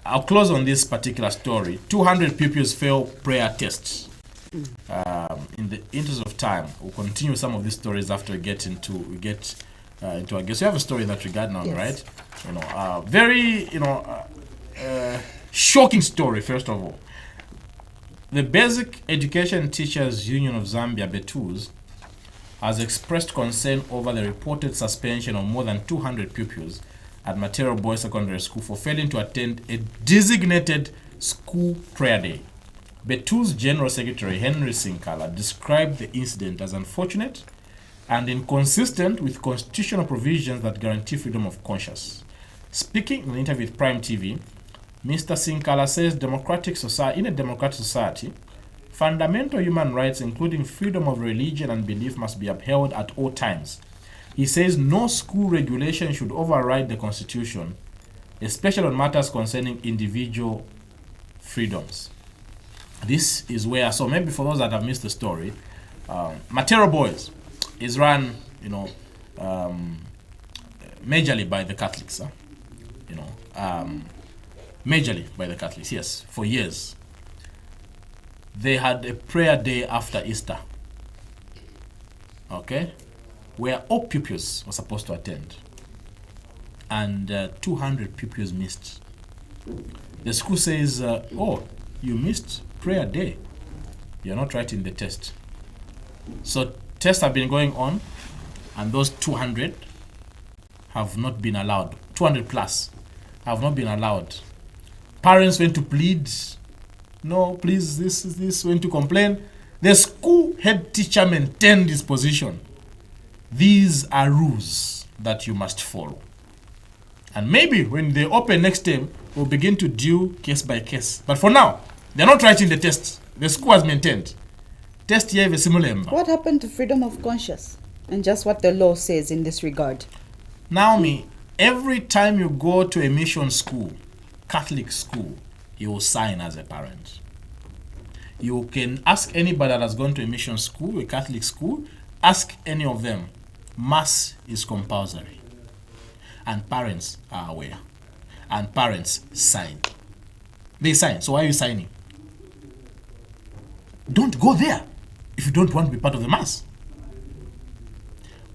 I'll close on this particular story. 200 pupils fail prayer tests. In the interest of time, we'll continue some of these stories after we get into our guest. You have a story in that regard now, yes. Right? Very, shocking story. First of all, the Basic Education Teachers Union of Zambia, BETUZ, has expressed concern over the reported suspension of more than 200 pupils at Material Boys Secondary School for failing to attend a designated school prayer day. BETU's General Secretary Henry Sinkala described the incident as unfortunate and inconsistent with constitutional provisions that guarantee freedom of conscience. Speaking in an interview with Prime TV, Mr. Sinkala says in a democratic society, fundamental human rights, including freedom of religion and belief, must be upheld at all times. He says no school regulation should override the Constitution, especially on matters concerning individual freedoms. This is where, so maybe for those that have missed the story, Material Boys is run, majorly by the Catholics. Majorly by the Catholics, yes, for years. They had a prayer day after Easter, okay, where all pupils were supposed to attend, and 200 pupils missed. The school says, oh, you missed prayer day. You're not writing the test. So tests have been going on, and those 200 have not been allowed. 200 plus have not been allowed. Parents went to plead. No, please, this went to complain. The school head teacher maintained his position. These are rules that you must follow. And maybe when they open next term, we'll begin to deal case by case. But for now, they're not writing the test. The school has maintained. Test here is similar. What happened to freedom of conscience and just what the law says in this regard? Naomi, every time you go to a mission school, Catholic school, you will sign as a parent. You can ask anybody that has gone to a mission school, a Catholic school, ask any of them. Mass is compulsory. And parents are aware. And parents sign. They sign. So why are you signing? Don't go there if you don't want to be part of the mass.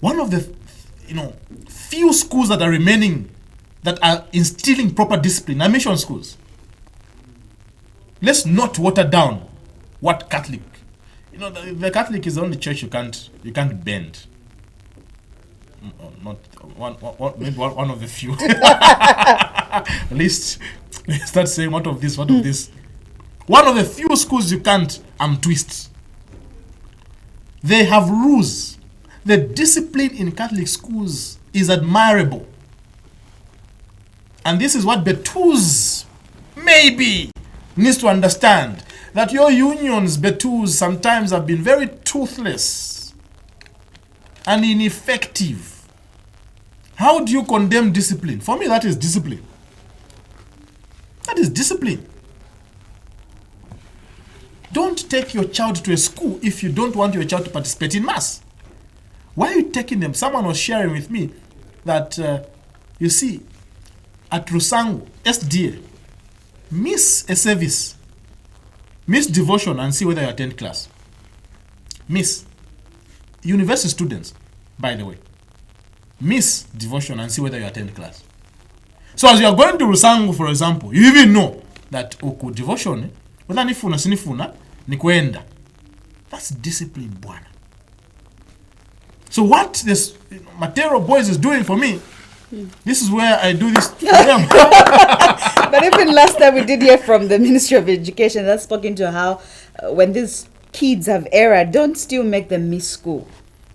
One of the few schools that are remaining that are instilling proper discipline are mission schools. Let's not water down what Catholic. The Catholic is the only church you can't bend. Not maybe one of the few. At least let's start saying what of this. One of the few schools you can't twist. They have rules. The discipline in Catholic schools is admirable. And this is what Betus maybe needs to understand. That your unions, Betus, sometimes have been very toothless and ineffective. How do you condemn discipline? For me, that is discipline. That is discipline. Don't take your child to a school if you don't want your child to participate in mass. Why are you taking them? Someone was sharing with me that, you see, at Rusangu, SDA, miss a service, miss devotion and see whether you attend class. Miss. University students, by the way, miss devotion and see whether you attend class. So as you are going to Rusangu, for example, you even know that devotion, whether nifuna sinifuna, ni kwenda. That's discipline, bwana. So what this Matero boys is doing for me, this is where I do this for them. But even last time we did hear from the Ministry of Education that's spoken to how when these kids have error, don't still make them miss school.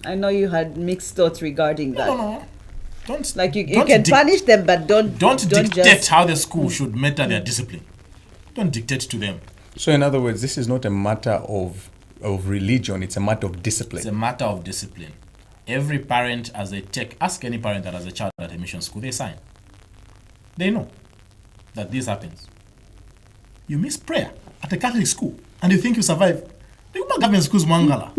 I know you had mixed thoughts regarding that. No. Don't. Like you can punish them, but don't dictate just how the school should measure their discipline. Don't dictate to them. So in other words, this is not a matter of religion, it's a matter of discipline. It's a matter of discipline. Every parent, as they ask any parent that has a child at a mission school, they sign. They know that this happens. You miss prayer at a Catholic school and you think you survive. The government schools Mangala.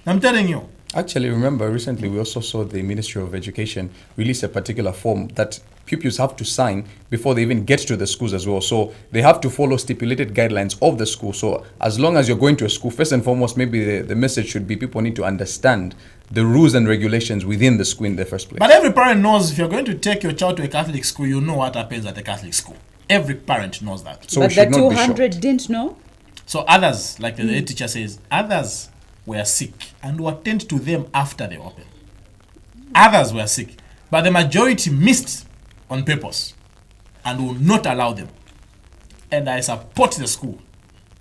I'm telling you. Actually, remember, recently we also saw the Ministry of Education release a particular form that pupils have to sign before they even get to the schools as well. So they have to follow stipulated guidelines of the school. So as long as you're going to a school, first and foremost, maybe the message should be people need to understand the rules and regulations within the school in the first place. But every parent knows if you're going to take your child to a Catholic school, you know what happens at a Catholic school. Every parent knows that. So but the 200 didn't know? So others, like the head teacher says, others were sick and will attend to them after they open. Others were sick, but the majority missed on purpose and will not allow them. And I support the school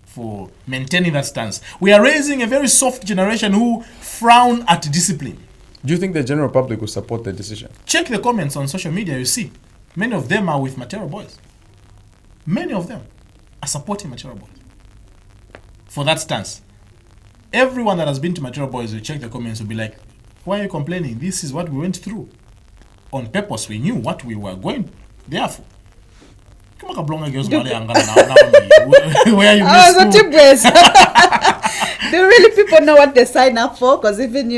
for maintaining that stance. We are raising a very soft generation who frown at discipline. Do you think the general public will support the decision? Check the comments on social media, you see. Many of them are with Matero boys. Many of them are supporting Matero boys for that stance. Everyone that has been to Matero boys will check the comments will be like, why are you complaining? This is what we went through. On purpose, we knew what we were going there for. Where you do really people know what they sign up for? Because even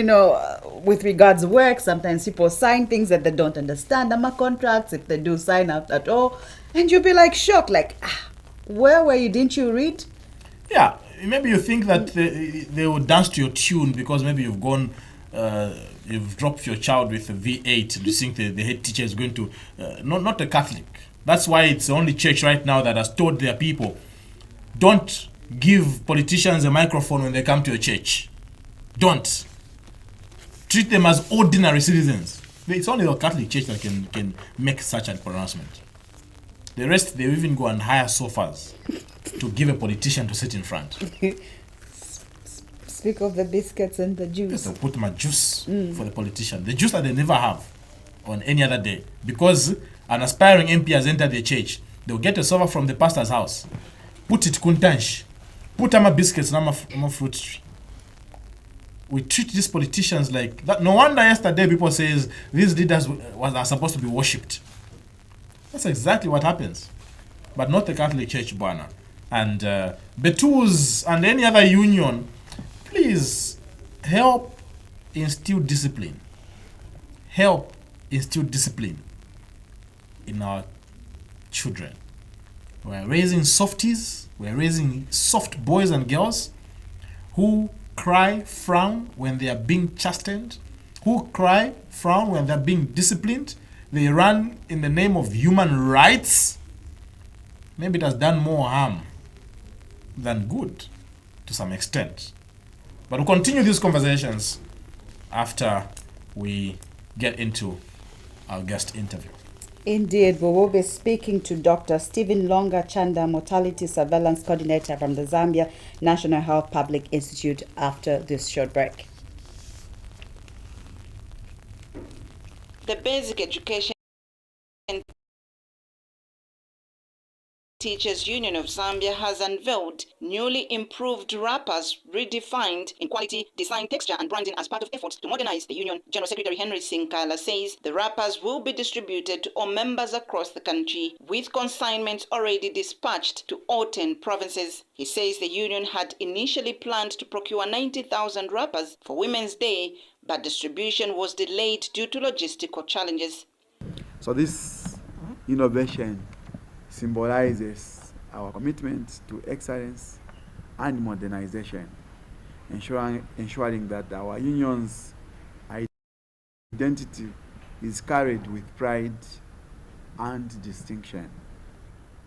with regards to work, sometimes people sign things that they don't understand. Contracts, if they do sign up at all, and you'll be like shocked, like, where were you? Didn't you read? Yeah, maybe you think that they will dance to your tune because maybe you've gone, you've dropped your child with a V8 and you think the head teacher is going to, not a Catholic. That's why it's the only church right now that has told their people, don't give politicians a microphone when they come to your church. Don't. Treat them as ordinary citizens. It's only the Catholic Church that can make such a pronouncement. The rest, they even go and hire sofas to give a politician to sit in front. Speak of the biscuits and the juice. Yes, they'll put my juice for the politician. The juice that they never have on any other day. Because an aspiring MP has entered the church, they'll get a sofa from the pastor's house, put it kuntansh, put my biscuits and my fruit tree. We treat these politicians like that. No wonder yesterday people says these leaders are supposed to be worshipped. That's exactly what happens. But not the Catholic Church, Bwana. And Betus and any other union, please help instill discipline. Help instill discipline in our children. We're raising softies. We're raising soft boys and girls who cry, frown when they are being chastened, who cry, frown when they're being disciplined. They run in the name of human rights. Maybe it has done more harm than good to some extent. But we'll continue these conversations after we get into our guest interview. Indeed, we will be speaking to Dr. Stephen Longa Chanda, Mortality Surveillance Coordinator from the Zambia National Health Public Institute after this short break. The Basic Education Teachers Union of Zambia has unveiled newly improved wrappers redefined in quality, design, texture and branding as part of efforts to modernize the union. General Secretary Henry Sinkala says the wrappers will be distributed to all members across the country, with consignments already dispatched to all 10 provinces. He says the union had initially planned to procure 90,000 wrappers for Women's Day, but distribution was delayed due to logistical challenges. So this innovation symbolizes our commitment to excellence and modernization, ensuring that our union's identity is carried with pride and distinction.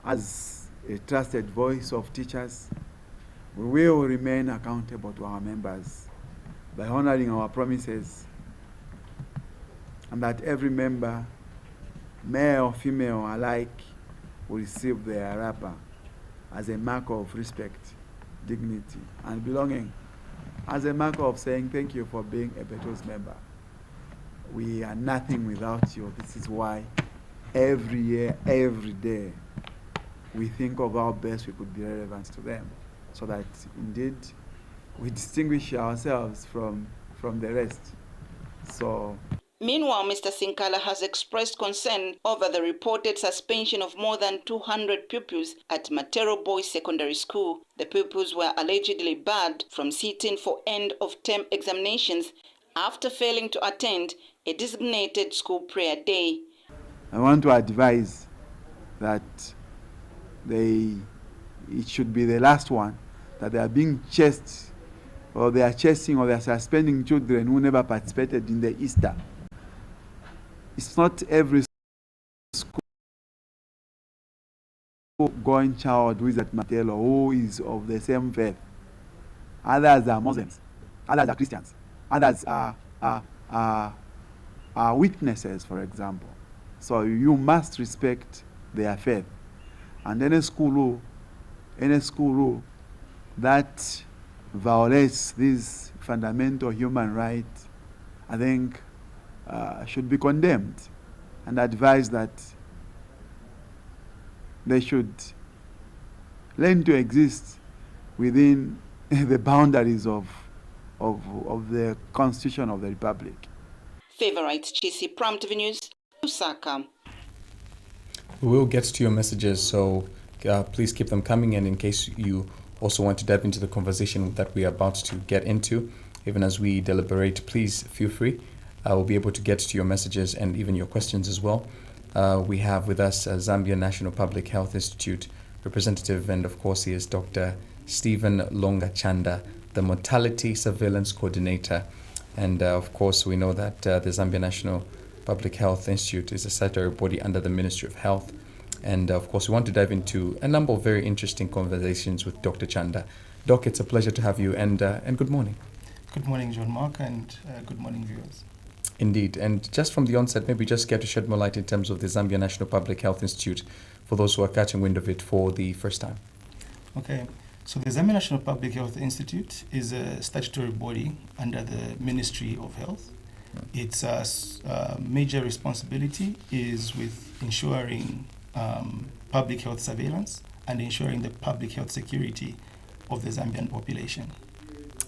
As a trusted voice of teachers, we will remain accountable to our members by honoring our promises, and that every member, male or female alike, will receive their wrapper as a mark of respect, dignity, and belonging, as a mark of saying thank you for being a Betos member. We are nothing without you. This is why every year, every day, we think of how best we could be relevant to them, so that indeed we distinguish ourselves from the rest. So. Meanwhile, Mr. Sinkala has expressed concern over the reported suspension of more than 200 pupils at Matero Boys Secondary School. The pupils were allegedly barred from sitting for end-of-term examinations after failing to attend a designated school prayer day. I want to advise that it should be the last one, that they are being chased, or they are chasing, or they are suspending children who never participated in the Easter. It's not every school-going child who is at Matelo who is of the same faith. Others are Muslims, others are Christians, others are witnesses, for example. So you must respect their faith. And any school rule that violates these fundamental human rights, I think, should be condemned, and advise that they should learn to exist within the boundaries of the Constitution of the Republic. Favorite Chisi Pram TV News, Lusaka. We will get to your messages, so please keep them coming, and in case you also want to dive into the conversation that we are about to get into, even as we deliberate, please feel free. We'll be able to get to your messages and even your questions as well. We have with us Zambia National Public Health Institute representative, and of course he is Dr. Stephen Longachanda, the Mortality Surveillance Coordinator. And of course we know that the Zambia National Public Health Institute is a statutory body under the Ministry of Health. And of course we want to dive into a number of very interesting conversations with Dr. Chanda. Doc, it's a pleasure to have you, and good morning. Good morning, John Mark, and good morning, viewers. Indeed. And just from the onset, maybe just care to shed more light in terms of the Zambia National Public Health Institute for those who are catching wind of it for the first time. Okay, so the Zambia National Public Health Institute is a statutory body under the Ministry of Health. Its major responsibility is with ensuring public health surveillance and ensuring the public health security of the Zambian population.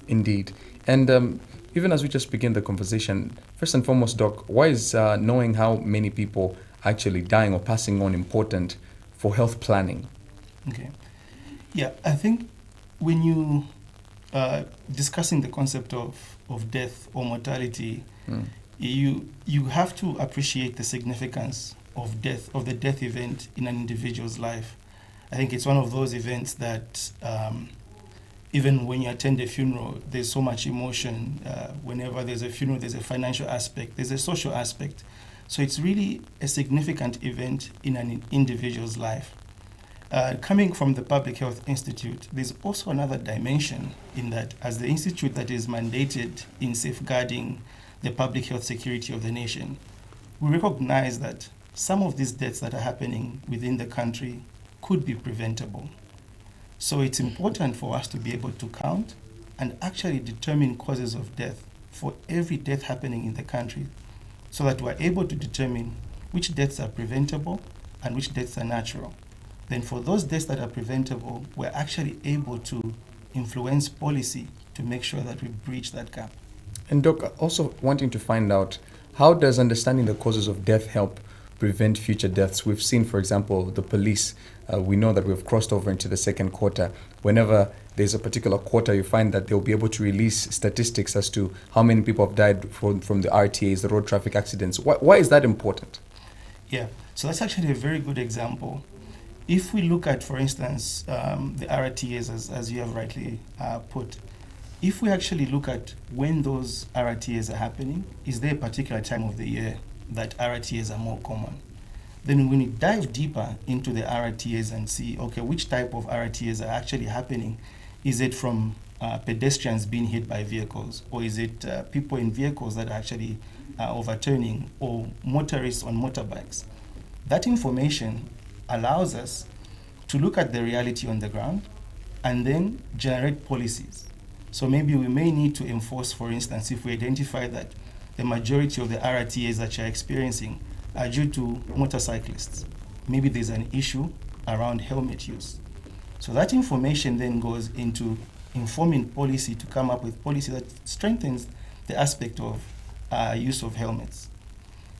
Indeed. And even as we just begin the conversation, first and foremost, Doc, why is knowing how many people are actually dying or passing on important for health planning? Okay. Yeah, I think when you discussing the concept of death or mortality, you have to appreciate the significance of death, of the death event in an individual's life. I think it's one of those events that even when you attend a funeral, there's so much emotion. Whenever there's a funeral, there's a financial aspect, there's a social aspect. So it's really a significant event in an individual's life. Coming from the Public Health Institute, there's also another dimension in that as the institute that is mandated in safeguarding the public health security of the nation, we recognize that some of these deaths that are happening within the country could be preventable. So it's important for us to be able to count and actually determine causes of death for every death happening in the country, so that we're able to determine which deaths are preventable and which deaths are natural. Then for those deaths that are preventable, we're actually able to influence policy to make sure that we bridge that gap. And Doc, also wanting to find out, how does understanding the causes of death help prevent future deaths? We've seen, for example, the police. We know that we've crossed over into the second quarter. Whenever there's a particular quarter, you find that they'll be able to release statistics as to how many people have died from the RTAs, the road traffic accidents. Why is that important? Yeah, so that's actually a very good example. If we look at, for instance, the RTAs, as you have rightly put, if we actually look at when those RTAs are happening, is there a particular time of the year that RTAs are more common? Then when we dive deeper into the RTAs and see, okay, which type of RTAs are actually happening, is it from pedestrians being hit by vehicles, or is it people in vehicles that are actually overturning, or motorists on motorbikes? That information allows us to look at the reality on the ground and then generate policies. So maybe we may need to enforce, for instance, if we identify that the majority of the RTAs that you're experiencing are due to motorcyclists. Maybe there's an issue around helmet use. So that information then goes into informing policy to come up with policy that strengthens the aspect of use of helmets.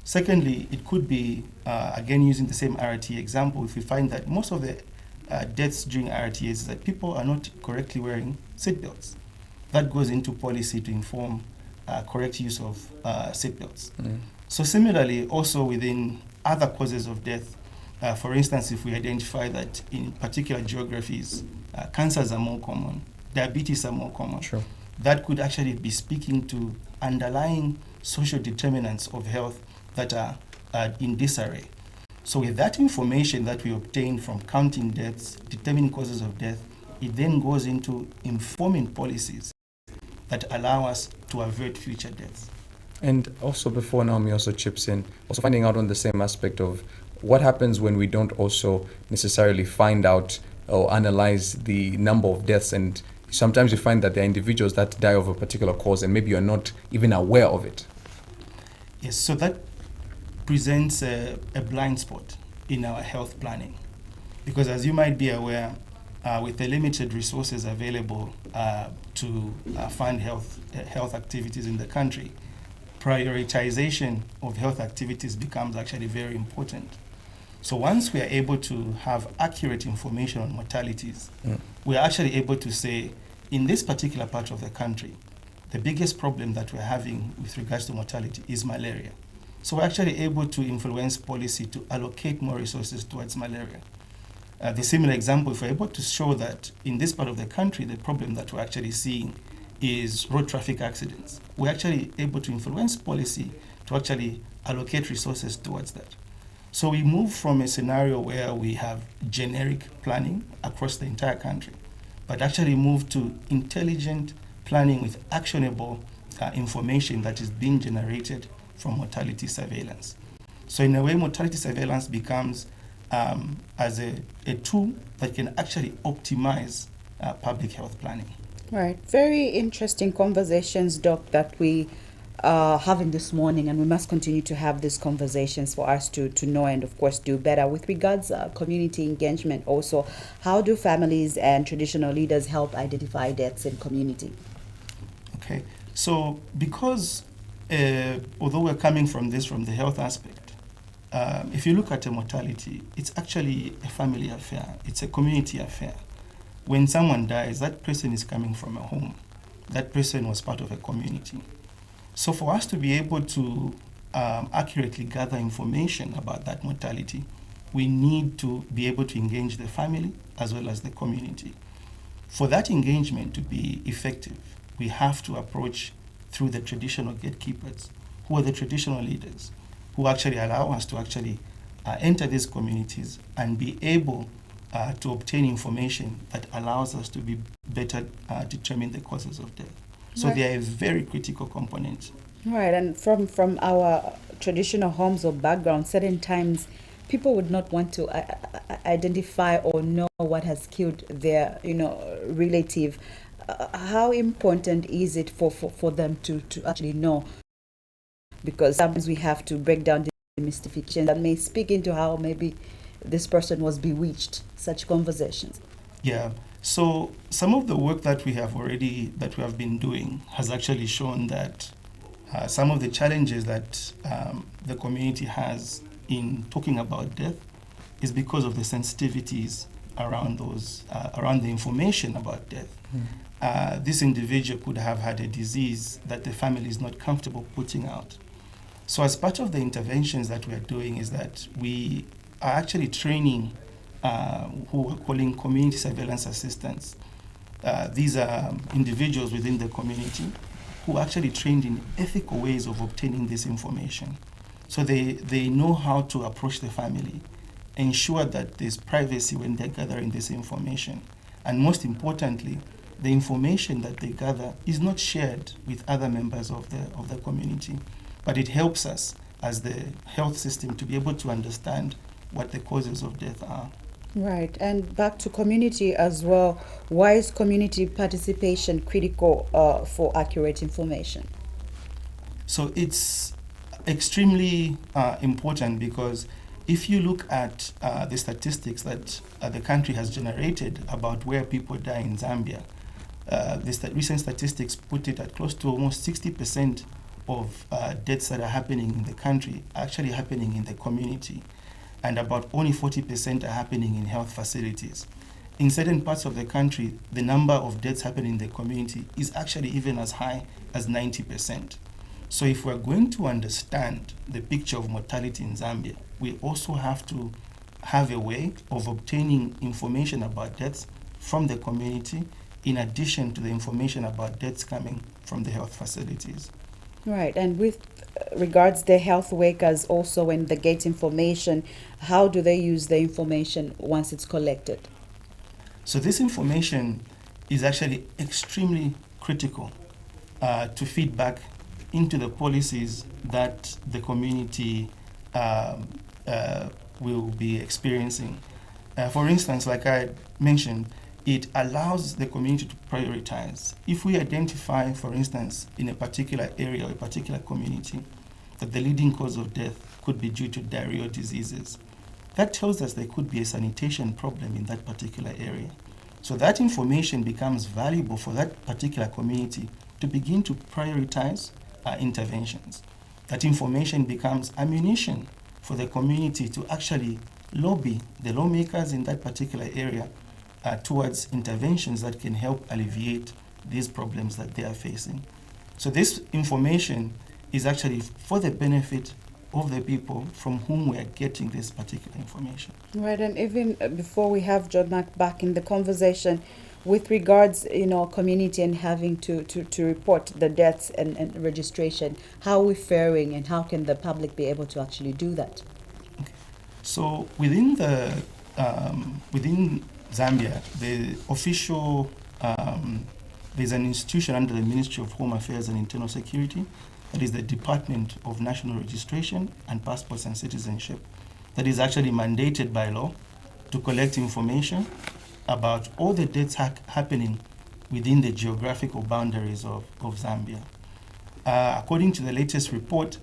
Secondly, it could be, again using the same RTA example, if we find that most of the deaths during RTAs is that people are not correctly wearing seatbelts. That goes into policy to inform correct use of seatbelts. So similarly, also within other causes of death, for instance, if we identify that in particular geographies, cancers are more common, diabetes are more common, Sure. that could actually be speaking to underlying social determinants of health that are in disarray. So with that information that we obtain from counting deaths, determining causes of death, it then goes into informing policies that allow us to avert future deaths. And also, before Naomi also chips in, also finding out on the same aspect of what happens when we don't also necessarily find out or analyze the number of deaths. And sometimes you find that there are individuals that die of a particular cause and maybe you're not even aware of it. Yes, so that presents a blind spot in our health planning. Because as you might be aware, with the limited resources available to fund health activities in the country, prioritization of health activities becomes actually very important. So once we are able to have accurate information on mortalities, we are actually able to say, in this particular part of the country, the biggest problem that we're having with regards to mortality is malaria. So we're actually able to influence policy to allocate more resources towards malaria. The similar example, if we're able to show that in this part of the country, the problem that we're actually seeing is road traffic accidents, we're actually able to influence policy to actually allocate resources towards that. So we move from a scenario where we have generic planning across the entire country, but actually move to intelligent planning with actionable information that is being generated from mortality surveillance. So in a way, mortality surveillance becomes as a tool that can actually optimize public health planning. Right. Very interesting conversations, Doc, that we are having this morning, and we must continue to have these conversations for us to know and, of course, do better. With regards community engagement also, how do families and traditional leaders help identify deaths in community? Okay. So because although we're coming from the health aspect, if you look at a mortality, it's actually a family affair. It's a community affair. When someone dies, that person is coming from a home. That person was part of a community. So for us to be able to accurately gather information about that mortality, we need to be able to engage the family as well as the community. For that engagement to be effective, we have to approach through the traditional gatekeepers, who are the traditional leaders, who actually allow us to actually enter these communities and be able to obtain information that allows us to be better determine the causes of death. So Right. they are a very critical component. Right, and from our traditional homes or background, certain times people would not want to identify or know what has killed their, relative. How important is it for them to actually know? Because sometimes we have to break down the mystification that may speak into how maybe this person was bewitched, such conversations. Yeah. So some of the work that we have been doing has actually shown that some of the challenges that the community has in talking about death is because of the sensitivities around around the information about death. This individual could have had a disease that the family is not comfortable putting out. So as part of the interventions that we are doing is that we are actually training who we're calling community surveillance assistants. These are individuals within the community who are actually trained in ethical ways of obtaining this information. So they know how to approach the family, ensure that there's privacy when they're gathering this information. And most importantly, the information that they gather is not shared with other members of the community, but it helps us as the health system to be able to understand what the causes of death are. Right, and back to community as well. Why is community participation critical for accurate information? So it's extremely important because if you look at the statistics that the country has generated about where people die in Zambia, recent statistics put it at close to almost 60% of deaths that are happening in the country are actually happening in the community, and about only 40% are happening in health facilities. In certain parts of the country, the number of deaths happening in the community is actually even as high as 90%. So if we're going to understand the picture of mortality in Zambia, we also have to have a way of obtaining information about deaths from the community, in addition to the information about deaths coming from the health facilities. Right, and with regards the health workers also, when they get information, how do they use the information once it's collected? So this information is actually extremely critical to feed back into the policies that the community will be experiencing. For instance, like I mentioned, it allows the community to prioritize. If we identify, for instance, in a particular area or a particular community, that the leading cause of death could be due to diarrheal diseases, that tells us there could be a sanitation problem in that particular area. So that information becomes valuable for that particular community to begin to prioritize interventions. That information becomes ammunition for the community to actually lobby the lawmakers in that particular area towards interventions that can help alleviate these problems that they are facing. So this information is actually for the benefit of the people from whom we are getting this particular information. Right, and even before we have John Mack back in the conversation, with regards, community and having to report the deaths and registration, how are we faring and how can the public be able to actually do that? Okay. So within Zambia, the official there's an institution under the Ministry of Home Affairs and Internal Security, that is the Department of National Registration and Passports and Citizenship, that is actually mandated by law to collect information about all the deaths happening within the geographical boundaries of Zambia. According to the latest report,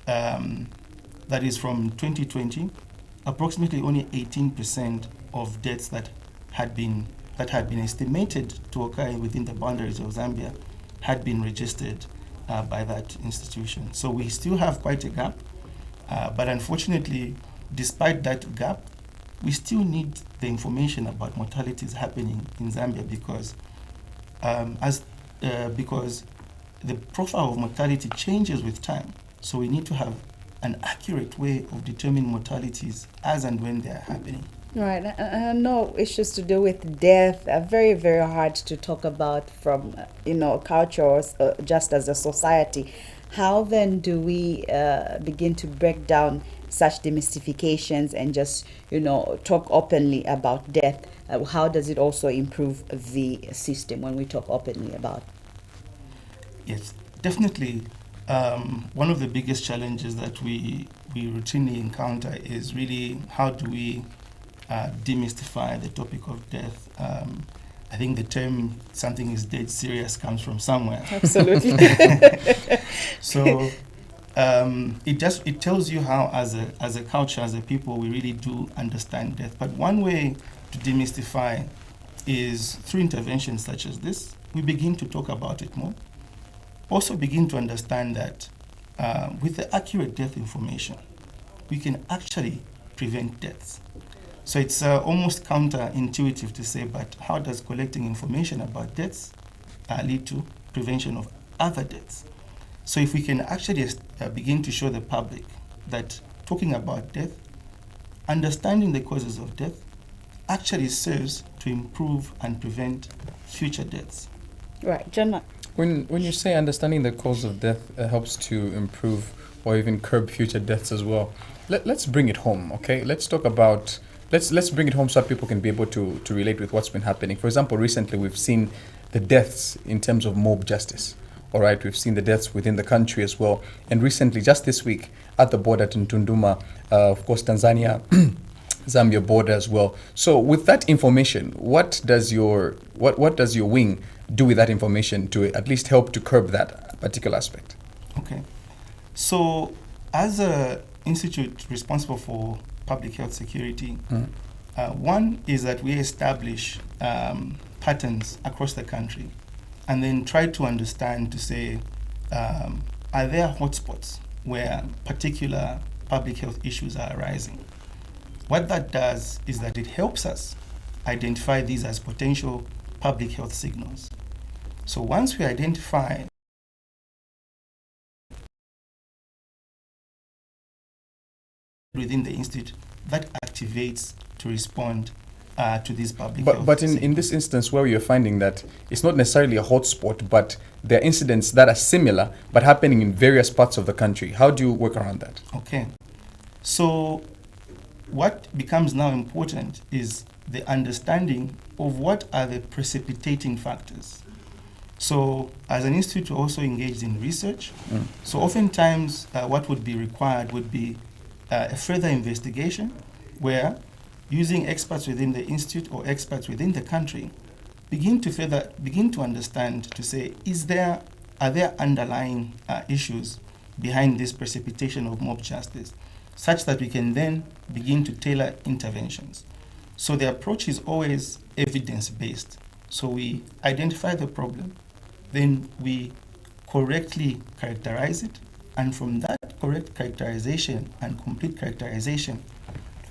that is from 2020, approximately only 18% of deaths that had been estimated to occur within the boundaries of Zambia had been registered by that institution. So we still have quite a gap, but unfortunately, despite that gap, we still need the information about mortalities happening in Zambia because because the profile of mortality changes with time. So we need to have an accurate way of determining mortalities as and when they are happening. Right, I know issues to do with death are very, very hard to talk about from, culture or just as a society. How then do we begin to break down such demystifications and just, talk openly about death? How does it also improve the system when we talk openly about? Yes, definitely. One of the biggest challenges that we routinely encounter is really how do we demystify the topic of death. I think the term "something is dead serious" comes from somewhere. Absolutely. So it tells you how, as a culture, as a people, we really do understand death. But one way to demystify is through interventions such as this. We begin to talk about it more. Also begin to understand that with the accurate death information, we can actually prevent deaths. So it's almost counterintuitive to say, but how does collecting information about deaths lead to prevention of other deaths? So if we can actually begin to show the public that talking about death, understanding the causes of death, actually serves to improve and prevent future deaths. Right, John. When you say understanding the cause of death helps to improve or even curb future deaths as well, let's bring it home, okay? Let's talk about, let's bring it home so that people can be able to relate with what's been happening. For example, recently we've seen the deaths in terms of mob justice. All right, we've seen the deaths within the country as well. And recently, just this week, at the border in Tunduma, of course, Tanzania, Zambia border as well. So with that information, what does your wing do with that information to at least help to curb that particular aspect? Okay. So as an institute responsible for public health security, one is that we establish patterns across the country and then try to understand, to say, are there hotspots where particular public health issues are arising? What that does is that it helps us identify these as potential public health signals. So once we identify within the institute, that activates to respond to these public health But signals. in this instance where you're finding that it's not necessarily a hotspot, but there are incidents that are similar but happening in various parts of the country, how do you work around that? Okay. So what becomes now important is the understanding of what are the precipitating factors. So as an institute, we're also engaged in research. So oftentimes what would be required would be a further investigation where, using experts within the institute or experts within the country, begin to understand, to say, are there underlying issues behind this precipitation of mob justice, such that we can then begin to tailor interventions. So the approach is always evidence-based. So we identify the problem, then we correctly characterize it, and from that correct characterization and complete characterization,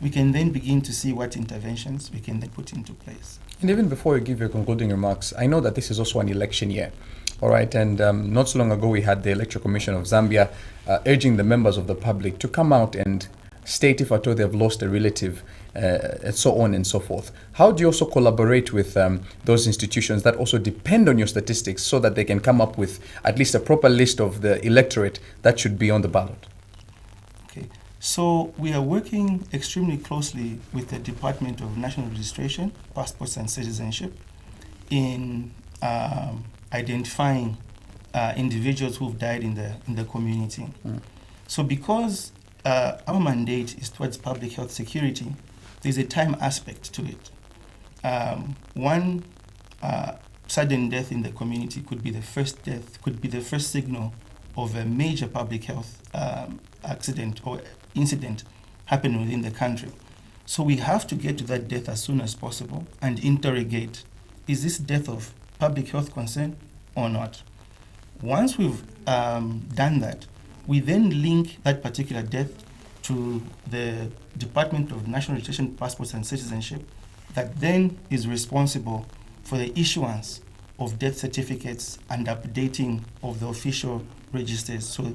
we can then begin to see what interventions we can then put into place. And even before you give your concluding remarks, I know that this is also an election year. All right, and not so long ago we had the Electoral Commission of Zambia urging the members of the public to come out and state if at all they've lost a relative, and so on and so forth. How do you also collaborate with those institutions that also depend on your statistics so that they can come up with at least a proper list of the electorate that should be on the ballot? Okay, so we are working extremely closely with the Department of National Registration, Passports and Citizenship in identifying individuals who've died in the community. So because our mandate is towards public health security, there's a time aspect to it. One sudden death in the community could be the first death, could be the first signal of a major public health accident or incident happening within the country. So we have to get to that death as soon as possible and interrogate, is this death of public health concern or not? Once we've done that, we then link that particular death to the Department of National Registration, Passports and Citizenship, that then is responsible for the issuance of death certificates and updating of the official registers. So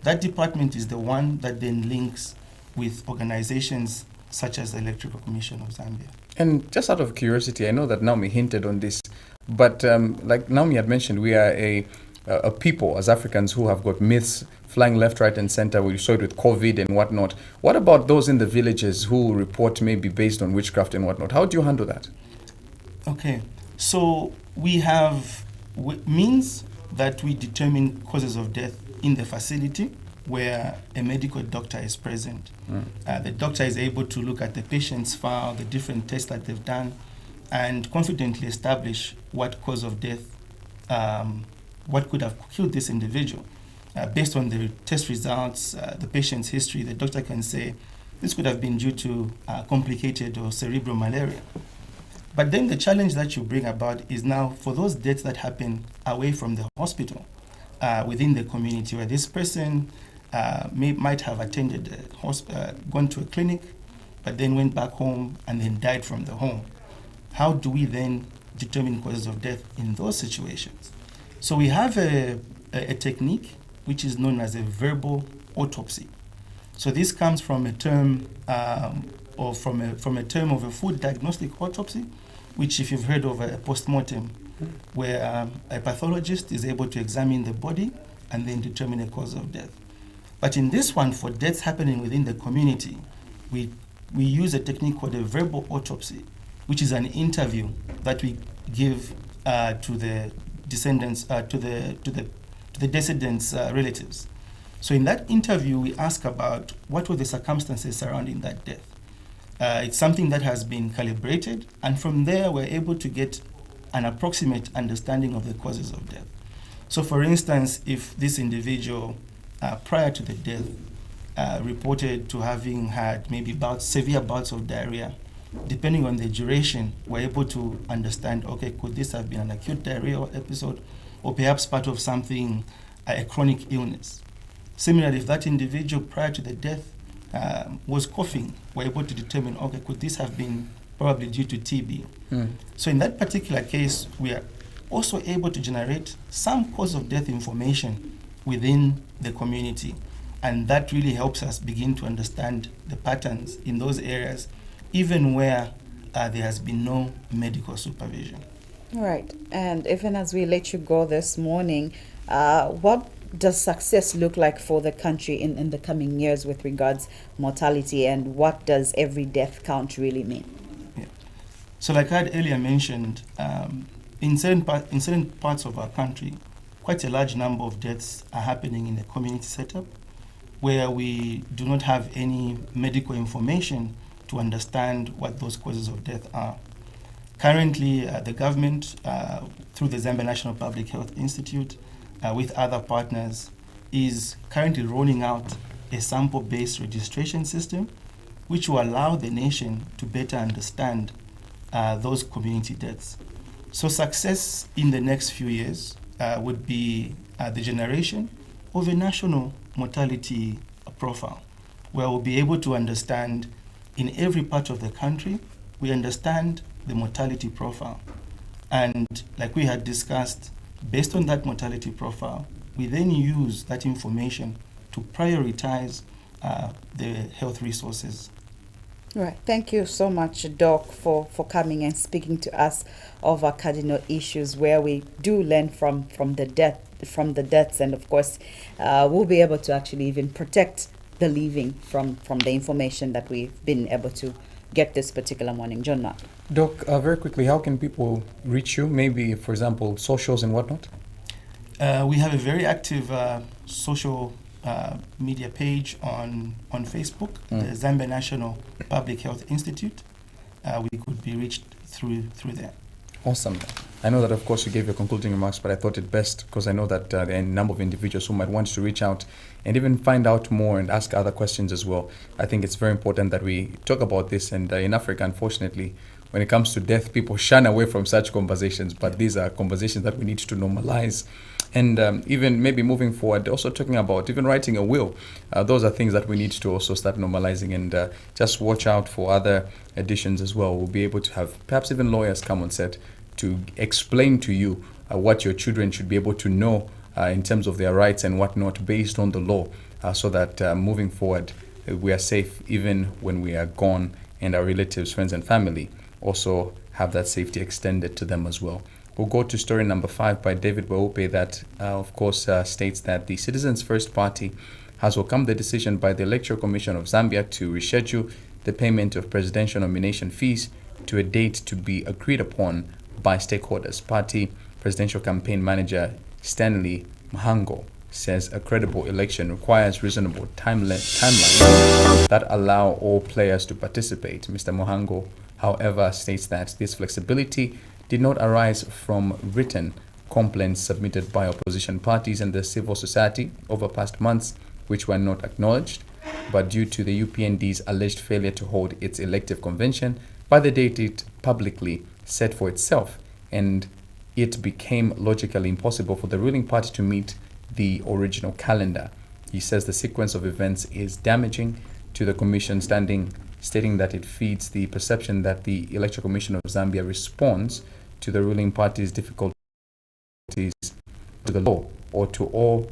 that department is the one that then links with organizations such as the Electoral Commission of Zambia. And just out of curiosity, I know that Naomi hinted on this, but like Naomi had mentioned, we are a people as Africans who have got myths flying left, right, and center. We saw it with COVID and whatnot. What about those in the villages who report maybe based on witchcraft and whatnot? How do you handle that? Okay, so we have means that we determine causes of death in the facility where a medical doctor is present. The doctor is able to look at the patient's file, the different tests that they've done, and confidently establish what cause of death, what could have killed this individual. Based on the test results, the patient's history, the doctor can say this could have been due to complicated or cerebral malaria. But then the challenge that you bring about is now for those deaths that happen away from the hospital, within the community, where this person might have attended gone to a clinic, but then went back home and then died from the home. How do we then determine causes of death in those situations? So we have a technique which is known as a verbal autopsy. So this comes from a term from a term of a food diagnostic autopsy, which if you've heard of a postmortem, where a pathologist is able to examine the body and then determine a cause of death. But in this one, for deaths happening within the community, we use a technique called a verbal autopsy, which is an interview that we give to the descendants, to the decedent's relatives. So in that interview, we ask about what were the circumstances surrounding that death. It's something that has been calibrated, and from there we're able to get an approximate understanding of the causes of death. So for instance, if this individual prior to the death reported to having had maybe severe bouts of diarrhea, depending on the duration, we're able to understand, okay, could this have been an acute diarrhea episode, or perhaps part of something, a chronic illness. Similarly, if that individual prior to the death was coughing, we're able to determine, okay, could this have been probably due to TB? So in that particular case, we are also able to generate some cause of death information within the community. And that really helps us begin to understand the patterns in those areas, even where there has been no medical supervision. Right. And even as we let you go this morning, what does success look like for the country in the coming years with regards mortality, and what does every death count really mean? Yeah. So like I had earlier mentioned, in certain parts of our country, quite a large number of deaths are happening in the community setup, where we do not have any medical information to understand what those causes of death are. Currently, the government, through the Zambia National Public Health Institute, with other partners, is currently rolling out a sample-based registration system, which will allow the nation to better understand those community deaths. So success in the next few years would be the generation of a national mortality profile, where we'll be able to understand in every part of the country, we understand the mortality profile. And like we had discussed, Based on that mortality profile, we then use that information to prioritize the health resources. Right. Thank you so much, Doc, for coming and speaking to us of our cardinal issues, where we do learn from the deaths, and of course, we'll be able to actually even protect the living from the information that we've been able to get this particular morning. John Mark. Doc, very quickly, how can people reach you? Maybe, for example, socials and whatnot? We have a very active social media page on Facebook, the Zambia National Public Health Institute. We could be reached through there. Awesome. I know that, of course, you gave your concluding remarks, but I thought it best because I know that there are a number of individuals who might want to reach out and even find out more and ask other questions as well. I think it's very important that we talk about this. And in Africa, unfortunately, when it comes to death, people shun away from such conversations. But these are conversations that we need to normalize. And even maybe moving forward, also talking about even writing a will. Those are things that we need to also start normalizing, and just watch out for other editions as well. We'll be able to have perhaps even lawyers come on set to explain to you what your children should be able to know in terms of their rights and whatnot based on the law, so that moving forward we are safe even when we are gone, and our relatives, friends and family also have that safety extended to them as well. We'll go to story number 5 by David Waope that, of course, states that the Citizens First Party has welcomed the decision by the Electoral Commission of Zambia to reschedule the payment of presidential nomination fees to a date to be agreed upon by stakeholders. Party presidential campaign manager Stanley Mhango says a credible election requires reasonable timelines that allow all players to participate. Mr. Mhango, however, states that this flexibility did not arise from written complaints submitted by opposition parties and the civil society over past months, which were not acknowledged, but due to the UPND's alleged failure to hold its elective convention by the date it publicly set for itself, and it became logically impossible for the ruling party to meet the original calendar. He says the sequence of events is damaging to the commission, stating that it feeds the perception that the Electoral Commission of Zambia responds to the ruling party's difficulties to the law or to all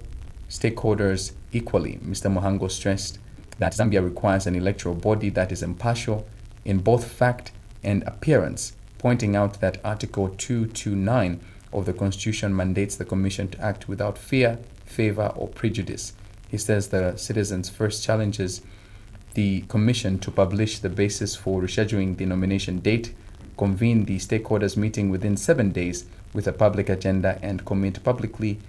stakeholders equally. Mr. Mhango stressed that Zambia requires an electoral body that is impartial in both fact and appearance, pointing out that Article 229 of the Constitution mandates the Commission to act without fear, favor, or prejudice. He says the Citizens First challenges the Commission to publish the basis for rescheduling the nomination date, convene the stakeholders meeting within 7 days with a public agenda, and commit publicly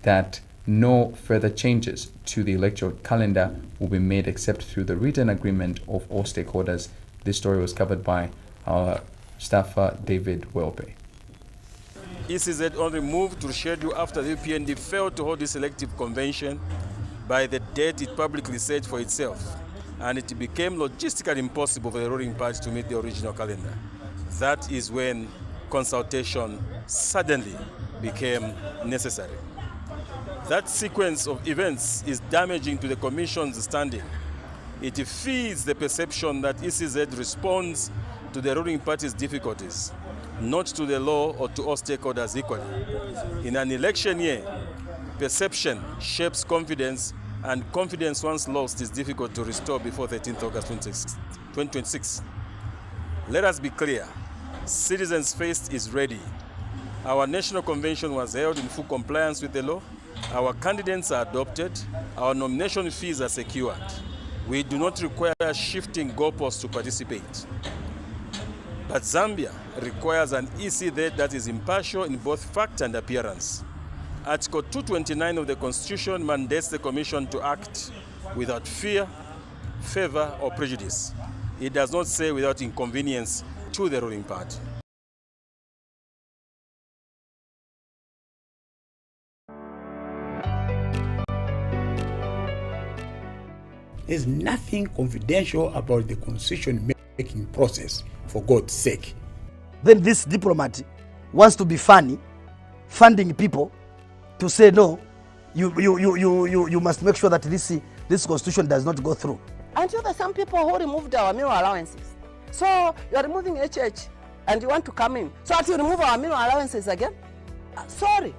that no further changes to the electoral calendar will be made except through the written agreement of all stakeholders. This story was covered by our staffer, David Waope. ECZ only moved to reschedule after the UPND failed to hold this elective convention by the date it publicly set for itself, and it became logistically impossible for the ruling party to meet the original calendar. That is when consultation suddenly became necessary. That sequence of events is damaging to the Commission's standing. It feeds the perception that ECZ responds to the ruling party's difficulties, not to the law or to all stakeholders equally. In an election year, perception shapes confidence, and confidence once lost is difficult to restore before 13th August 2026. Let us be clear, Citizens First is ready. Our national convention was held in full compliance with the law. Our candidates are adopted. Our nomination fees are secured. We do not require shifting goalposts to participate. But Zambia requires an ECZ that is impartial in both fact and appearance. Article 229 of the Constitution mandates the Commission to act without fear, favor, or prejudice. It does not say without inconvenience to the ruling party. There's nothing confidential about the constitution-making process, for God's sake. Then this diplomat wants to be funny, funding people to say, no, you must make sure that this constitution does not go through. Aren't you the same people who removed our meal allowances? So you are removing HH and you want to come in. So that you remove our meal allowances again? Sorry.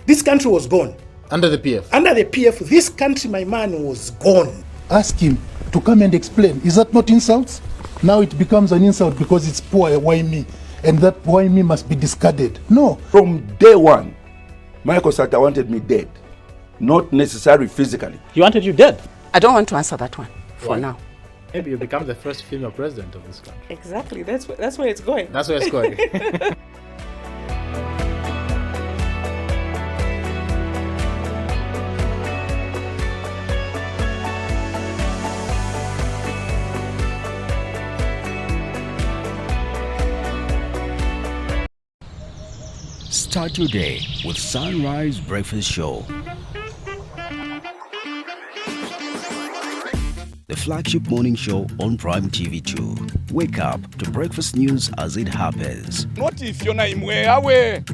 this country was gone. Under the PF? Under the PF, this country, my man, was gone. Ask him to come and explain. Is that not insults? Now it becomes an insult because it's poor, why me? And that why me must be discarded. No. From day one, Michael Sata wanted me dead. Not necessarily physically. He wanted you dead? I don't want to answer that one for Why? now. Maybe you become the first female president of this country. Exactly. That's where it's going. That's where it's going. Start your day with Sunrise Breakfast Show. The flagship morning show on Prime TV2. Wake up to breakfast news as it happens. Not if you're not away.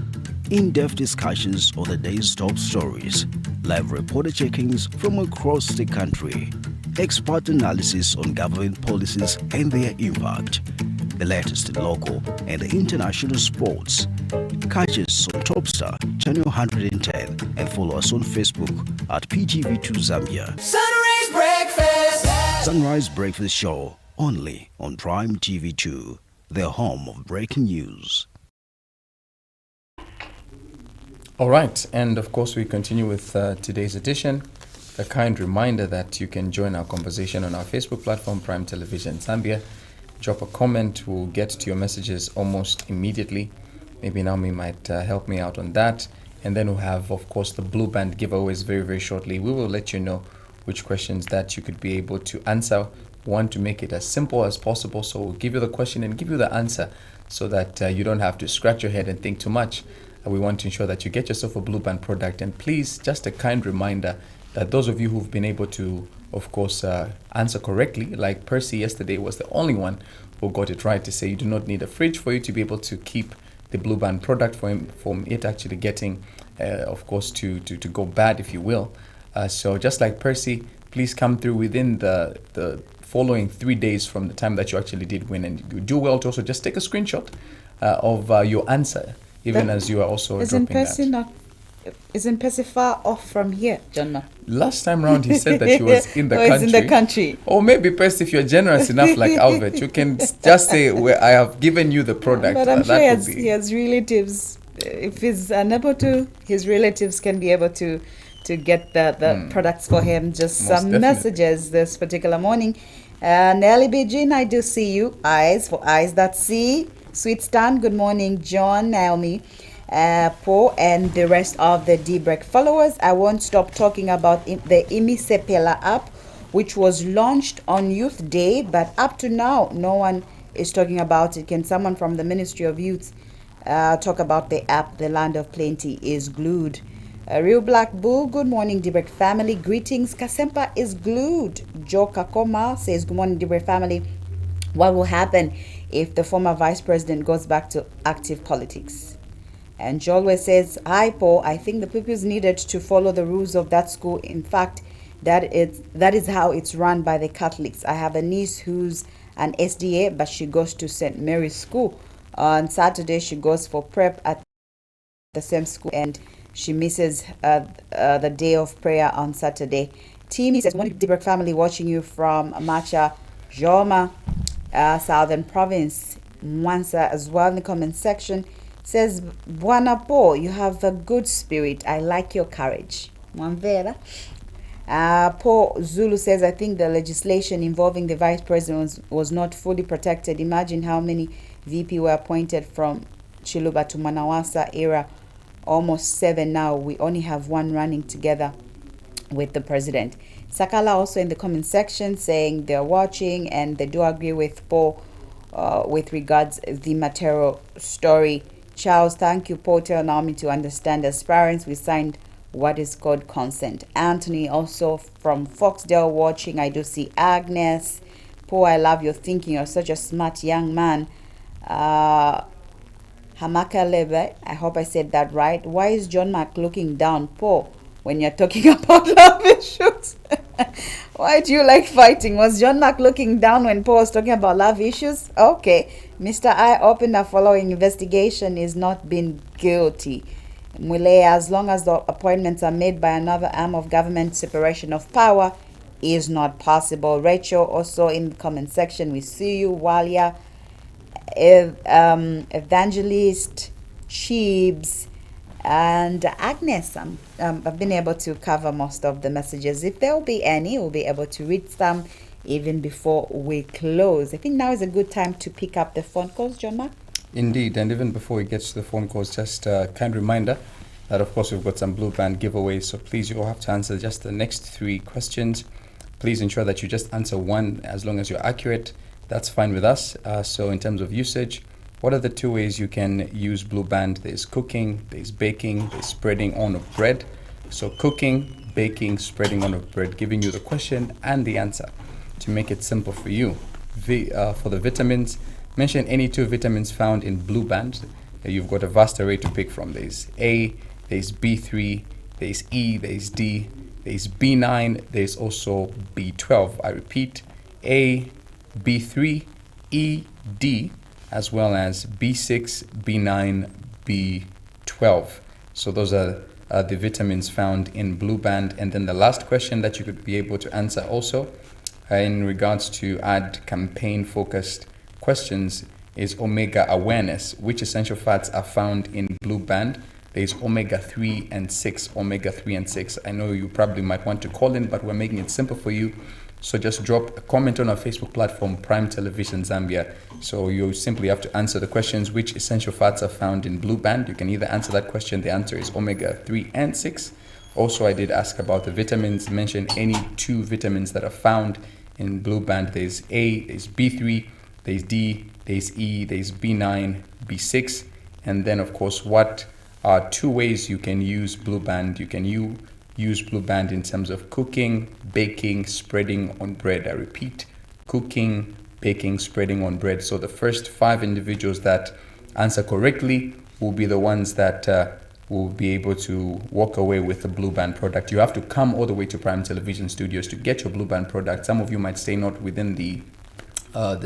In-depth discussions on the day's top stories. Live reporter check-ins from across the country. Expert analysis on government policies and their impact. The latest in local and international sports. Catch us on Topstar Channel 110 and follow us on Facebook at PTV2 Zambia. Sunrise Breakfast. Sunrise Breakfast Show only on Prime TV2, the home of breaking news. All right, and of course we continue with today's edition. A kind reminder that you can join our conversation on our Facebook platform, Prime Television Zambia. Drop a comment, we'll get to your messages almost immediately. Maybe Naomi might help me out on that. And then we'll have, of course, the Blue Band giveaways very, very shortly. We will let you know which questions that you could be able to answer. We want to make it as simple as possible, so we'll give you the question and give you the answer so that you don't have to scratch your head and think too much. We want to ensure that you get yourself a Blue Band product. And please, just a kind reminder that those of you who've been able to, of course, answer correctly, like Percy yesterday was the only one who got it right to say you do not need a fridge for you to be able to keep the Blue Band product from it actually getting, of course, to go bad, if you will. So just like Percy, please come through within the following 3 days from the time that you actually did win. And you do well to also just take a screenshot of your answer, even as you are also dropping that. Isn't Percy far off from here, John? Last time round, he said that he was in the country. He's in the country. Or maybe, Percy, if you're generous enough, like Albert, you can just say, well, I have given you the product. But I'm sure he has relatives. If he's unable to, his relatives can be able to get the products for him. Just Most some definitely. messages this particular morning. Nelly B. Jean, I do see you. Eyes for eyes that see. Sweet Stan, good morning. John, Naomi, Paul, and the rest of the D-Break followers. I won't stop talking about the Imi Sepela app, which was launched on Youth Day, but up to now, no one is talking about it. Can someone from the Ministry of Youth talk about the app? The Land of Plenty is glued. Real Black Bull, good morning, D-Break family. Greetings. Kasempa is glued. Joe Kakoma says, good morning, D-Break family. What will happen if the former vice president goes back to active politics? And Jolwe says, hi, Paul. I think the pupils needed to follow the rules of that school. In fact, that is how it's run by the Catholics. I have a niece who's an SDA, but she goes to St. Mary's School. On Saturday, she goes for prep at the same school, and she misses the day of prayer on Saturday. Timmy says, morning, D-Break family, watching you from Macha, Joma, Southern Province. Mwansa as well in the comment section says, Bwana Po, you have a good spirit. I like your courage. Mwamvera. Paul Zulu says, I think the legislation involving the vice president was not fully protected. Imagine how many VP were appointed from Chiluba to Manawasa era. Almost 7 now. We only have one running together with the president. Sakala also in the comment section saying they're watching and they do agree with Paul with regards the Matero story. Charles, thank you, Paul. Tell Naomi to understand as parents we signed what is called consent. Anthony also from Foxdale watching. I do see Agnes. Paul, I love your thinking. You're such a smart young man. Hamaka Lebe, I hope I said that right. Why is John Mark looking down, Paul, when you're talking about love issues? Why do you like fighting? Was John Mark looking down when Paul was talking about love issues? Okay. Mr. I opened a following investigation is not been guilty. Mwile, as long as the appointments are made by another arm of government, separation of power is not possible. Rachel, also in the comment section, we see you. Walia, Evangelist, Sheebs, and Agnes. I've been able to cover most of the messages. If there will be any, we'll be able to read some even before we close. I think now is a good time to pick up the phone calls, John Mark. Indeed, and even before we get to the phone calls, just a kind reminder that of course we've got some blue band giveaways, so please you all have to answer just the next 3 questions. Please ensure that you just answer one. As long as you're accurate, that's fine with us. So in terms of usage, what are the 2 ways you can use blue band? There's cooking, there's baking, there's spreading on of bread. So cooking, baking, spreading on of bread, giving you the question and the answer to make it simple for you. For the vitamins, mention any 2 vitamins found in blue band. You've got a vast array to pick from. There's A, there's B3, there's E, there's D, there's B9, there's also B12. I repeat, A, B3, E, D, as well as B6, B9, B12. So those are the vitamins found in blue band. And then the last question that you could be able to answer also in regards to add campaign focused questions is omega awareness. Which essential fats are found in blue band? There's omega-3 and 6. Omega-3 and 6. I know you probably might want to call in, but we're making it simple for you. So just drop a comment on our Facebook platform, Prime Television Zambia. So you simply have to answer the questions, which essential fats are found in blue band. You can either answer that question, the answer is omega-3 and 6. Also, I did ask about the vitamins. Mention any 2 vitamins that are found in blue band. There's A, there's B3, there's D, there's E, there's B9, B6. And then, of course, what are 2 ways you can use blue band? You can use blue band in terms of cooking, baking, spreading on bread. I repeat, cooking, baking, spreading on bread. So the first 5 individuals that answer correctly will be the ones that will be able to walk away with the blue band product. You have to come all the way to Prime Television Studios to get your blue band product. Some of you might stay not within the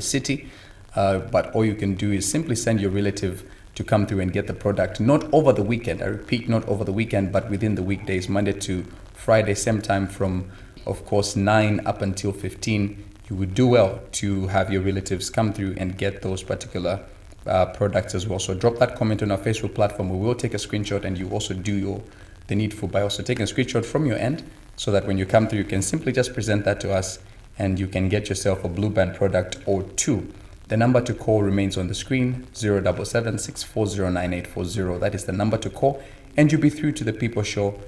city, but all you can do is simply send your relative to come through and get the product, not over the weekend. I repeat, not over the weekend, but within the weekdays, Monday to Friday, same time from, of course, 9 up until 15. You would do well to have your relatives come through and get those particular products as well. So drop that comment on our Facebook platform. We will take a screenshot, and you also do the needful by also taking a screenshot from your end, so that when you come through, you can simply just present that to us and you can get yourself a blue band product or 2. The number to call remains on the screen, 077-640-9840. That is the number to call, and you'll be through to the People Show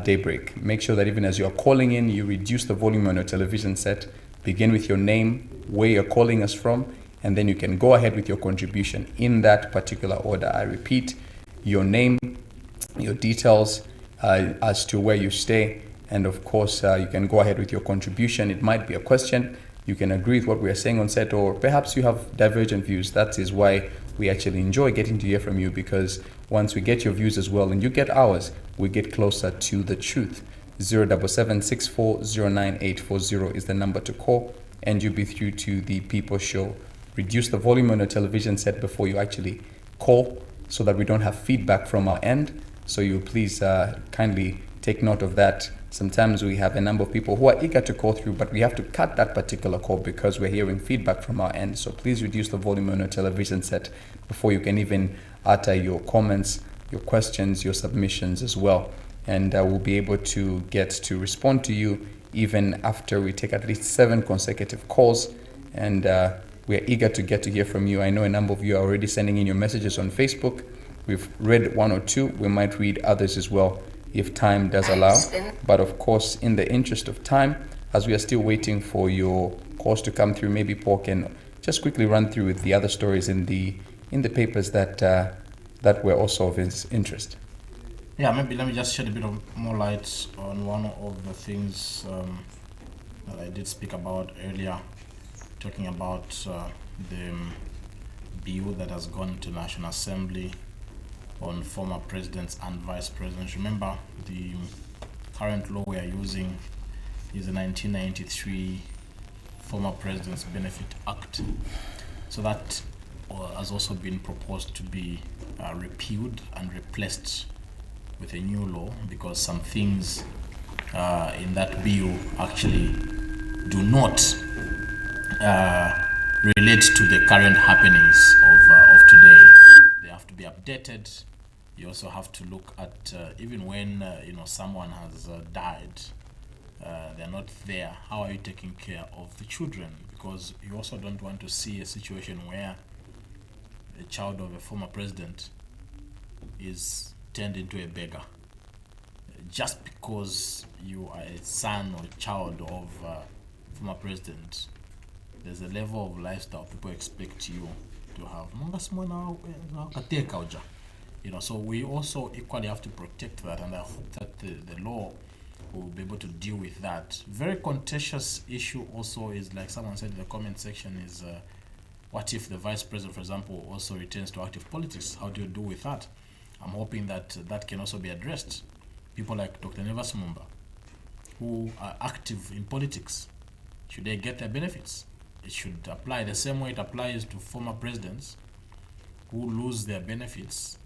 Daybreak. Make sure that even as you're calling in, you reduce the volume on your television set. Begin with your name, where you're calling us from, and then you can go ahead with your contribution in that particular order. I repeat, your name, your details as to where you stay, and of course, you can go ahead with your contribution. It might be a question. You can agree with what we are saying on set, or perhaps you have divergent views. That is why we actually enjoy getting to hear from you, because once we get your views as well and you get ours, we get closer to the truth. 077-640-9840 is the number to call, and you'll be through to the People Show. Reduce the volume on your television set before you actually call, so that we don't have feedback from our end. So you please kindly take note of that. Sometimes we have a number of people who are eager to call through, but we have to cut that particular call because we're hearing feedback from our end. So please reduce the volume on your television set before you can even utter your comments, your questions, your submissions as well. And we'll be able to get to respond to you even after we take at least 7 consecutive calls. And we're eager to get to hear from you. I know a number of you are already sending in your messages on Facebook. We've read 1 or 2. We might read others as well, if time does allow. But of course, in the interest of time, as we are still waiting for your calls to come through, maybe Paul can just quickly run through with the other stories in the papers that were also of his interest. Yeah, maybe let me just shed a bit of more light on one of the things that I did speak about earlier, talking about the bill that has gone to National Assembly on former presidents and vice presidents. Remember, the current law we are using is the 1993 Former Presidents Benefit Act. So that has also been proposed to be repealed and replaced with a new law, because some things in that bill actually do not relate to the current happenings of today. They have to be updated. You also have to look at even when someone has died, they're not there. How are you taking care of the children? Because you also don't want to see a situation where a child of a former president is turned into a beggar just because you are a son or a child of a former president. There's a level of lifestyle people expect you to have. So we also equally have to protect that, and I hope that the law will be able to deal with that. Very contentious issue also is, like someone said in the comment section, is what if the vice president, for example, also returns to active politics? How do you do with that? I'm hoping that that can also be addressed. People like Dr. Nevas Mumba, who are active in politics, should they get their benefits? It should apply the same way it applies to former presidents who lose their benefits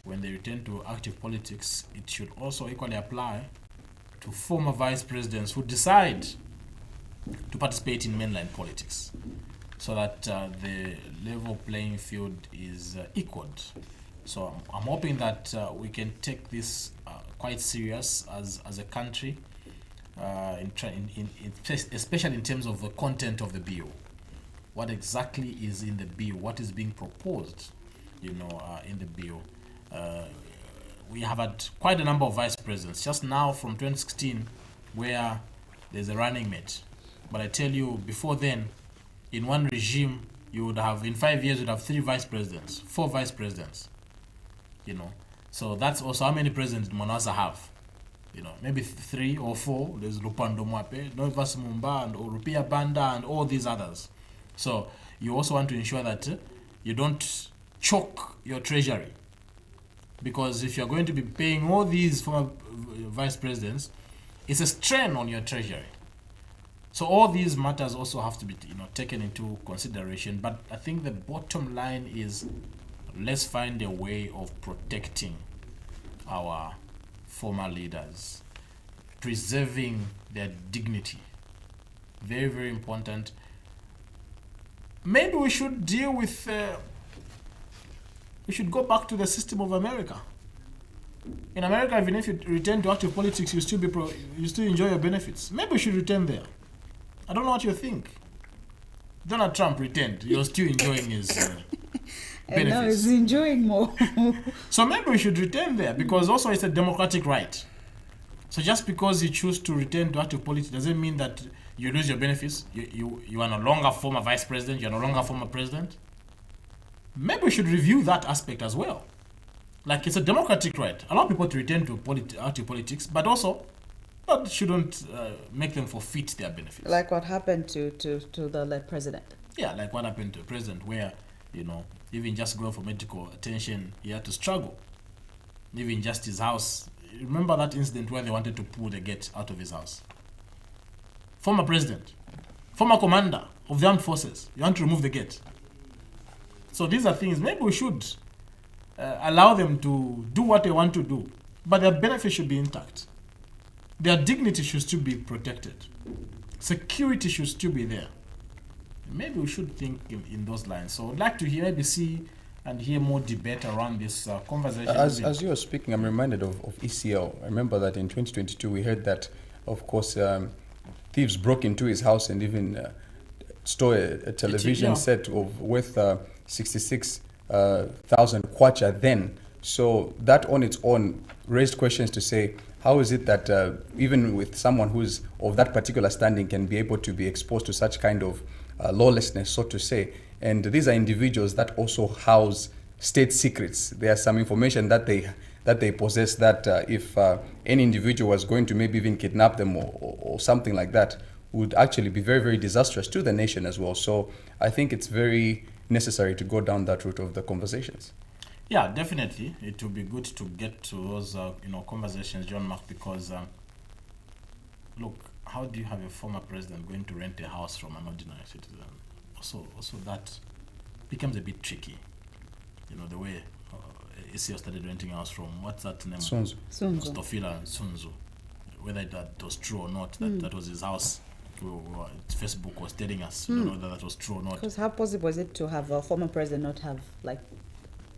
when they return to active politics. It should also equally apply to former vice presidents who decide to participate in mainline politics, so that the level playing field is equaled. So I'm hoping that we can take this quite serious as a country, especially in terms of the content of the bill. What exactly is in the bill? What is being proposed, in the bill? We have had quite a number of vice presidents just now from 2016 where there's a running mate. But I tell you, before then, in one regime, you would have, in 5 years, you'd have 3 vice presidents, 4 vice presidents, So that's also how many presidents Monasa have. Maybe 3 or 4. There's Lupando Mwape, Novas Mumba, and Rupia Banda, and all these others. So you also want to ensure that you don't choke your treasury. Because if you're going to be paying all these former vice presidents, it's a strain on your treasury. So all these matters also have to be taken into consideration. But I think the bottom line is, let's find a way of protecting our former leaders, preserving their dignity. Very, very important. Maybe we should deal with we should go back to the system of America. In America, even if you return to active politics, you still enjoy your benefits. Maybe we should return there. I don't know what you think. Donald Trump returned. You're still enjoying his benefits. And now he's enjoying more. So maybe we should return there, because also it's a democratic right. So just because you choose to return to active politics doesn't mean that you lose your benefits. You are no longer former vice president. You're no longer former president. Maybe we should review that aspect as well. Like, it's a democratic right. Allow people to return to active politics, but also that shouldn't make them forfeit their benefits. Like what happened to the late president. Yeah, like what happened to the president, where, even just going for medical attention, he had to struggle. Even just his house. Remember that incident where they wanted to pull the gate out of his house? Former president, former commander of the armed forces, you want to remove the gate. So these are things, maybe we should allow them to do what they want to do, but their benefits should be intact. Their dignity should still be protected. Security should still be there. Maybe we should think in those lines. So I'd like to hear ABC and hear more debate around this conversation. As you were speaking, I'm reminded of ECL. I remember that in 2022 we heard that, of course, thieves broke into his house and even stole a television set worth 66,000 kwacha then. So that on its own raised questions to say, how is it that even with someone who's of that particular standing can be able to be exposed to such kind of lawlessness, so to say? And these are individuals that also house state secrets. There's some information that they possess that if any individual was going to maybe even kidnap them or something like that, would actually be very, very disastrous to the nation as well. So I think it's very necessary to go down that route of the conversations. Yeah, definitely. It would be good to get to those conversations, John Mark, because look, how do you have a former president going to rent a house from an ordinary citizen? Also that becomes a bit tricky. The way ECO started renting house from, what's that name? Sunzu. Stofila and Sunzu. Whether that was true or not, that was his house. Facebook was telling us, we don't know whether that was true or not. Because how possible is it to have a former president not have like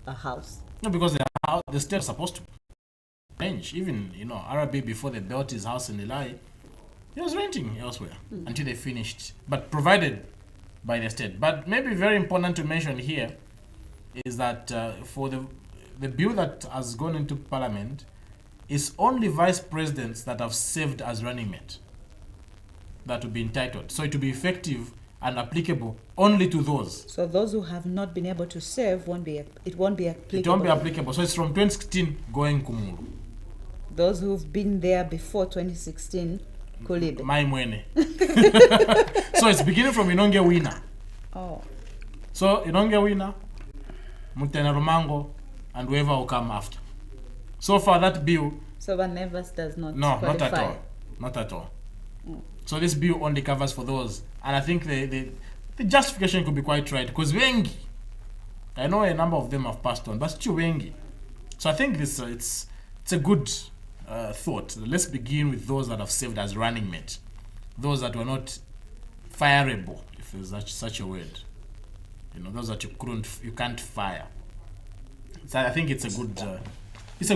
a house? No, because the state is supposed to change. Even, Arabi, before they built his house in Elai, he was renting elsewhere until they finished, but provided by the state. But maybe very important to mention here is that for the bill that has gone into parliament, it's only vice presidents that have served as running mate that will be entitled. So it will be effective and applicable only to those. So those who have not been able to serve it won't be applicable. It won't be applicable. So it's from 2016 going Kumulu. Those who've been there before 2016, Kulibe. My mwene. So it's beginning from Inonge winner. Oh. So Inonge winner, Mutena Romango, and whoever will come after. So far that bill. So Banevas does not No, qualify. not at all. Not at all. So this bill only covers for those. And I think the justification could be quite right. Because wengi, I know a number of them have passed on, but still wengi. So I think this it's a good thought. Let's begin with those that have served as running mate. Those that were not fireable, if there's such a word. Those that you can't fire. So I think it's a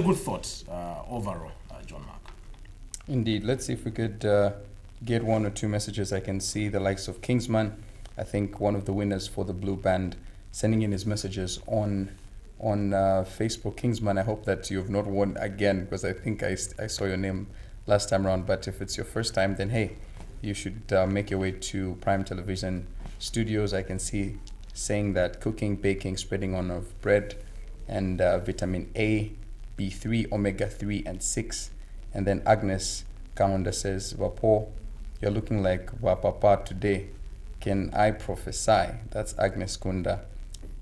good thought overall, John Mark. Indeed. Let's see if we could get one or two messages. I can see the likes of Kingsman, I think one of the winners for the Blue Band, sending in his messages on Facebook. Kingsman, I hope that you've not won again, because I think I saw your name last time around. But if it's your first time, then hey, you should make your way to Prime Television Studios. I can see saying that cooking, baking, spreading on of bread, and vitamin A, B3, omega 3 and 6. And then Agnes Kaunda says, Vapo, you're looking like Vapapa today. Can I prophesy? That's Agnes Kunda.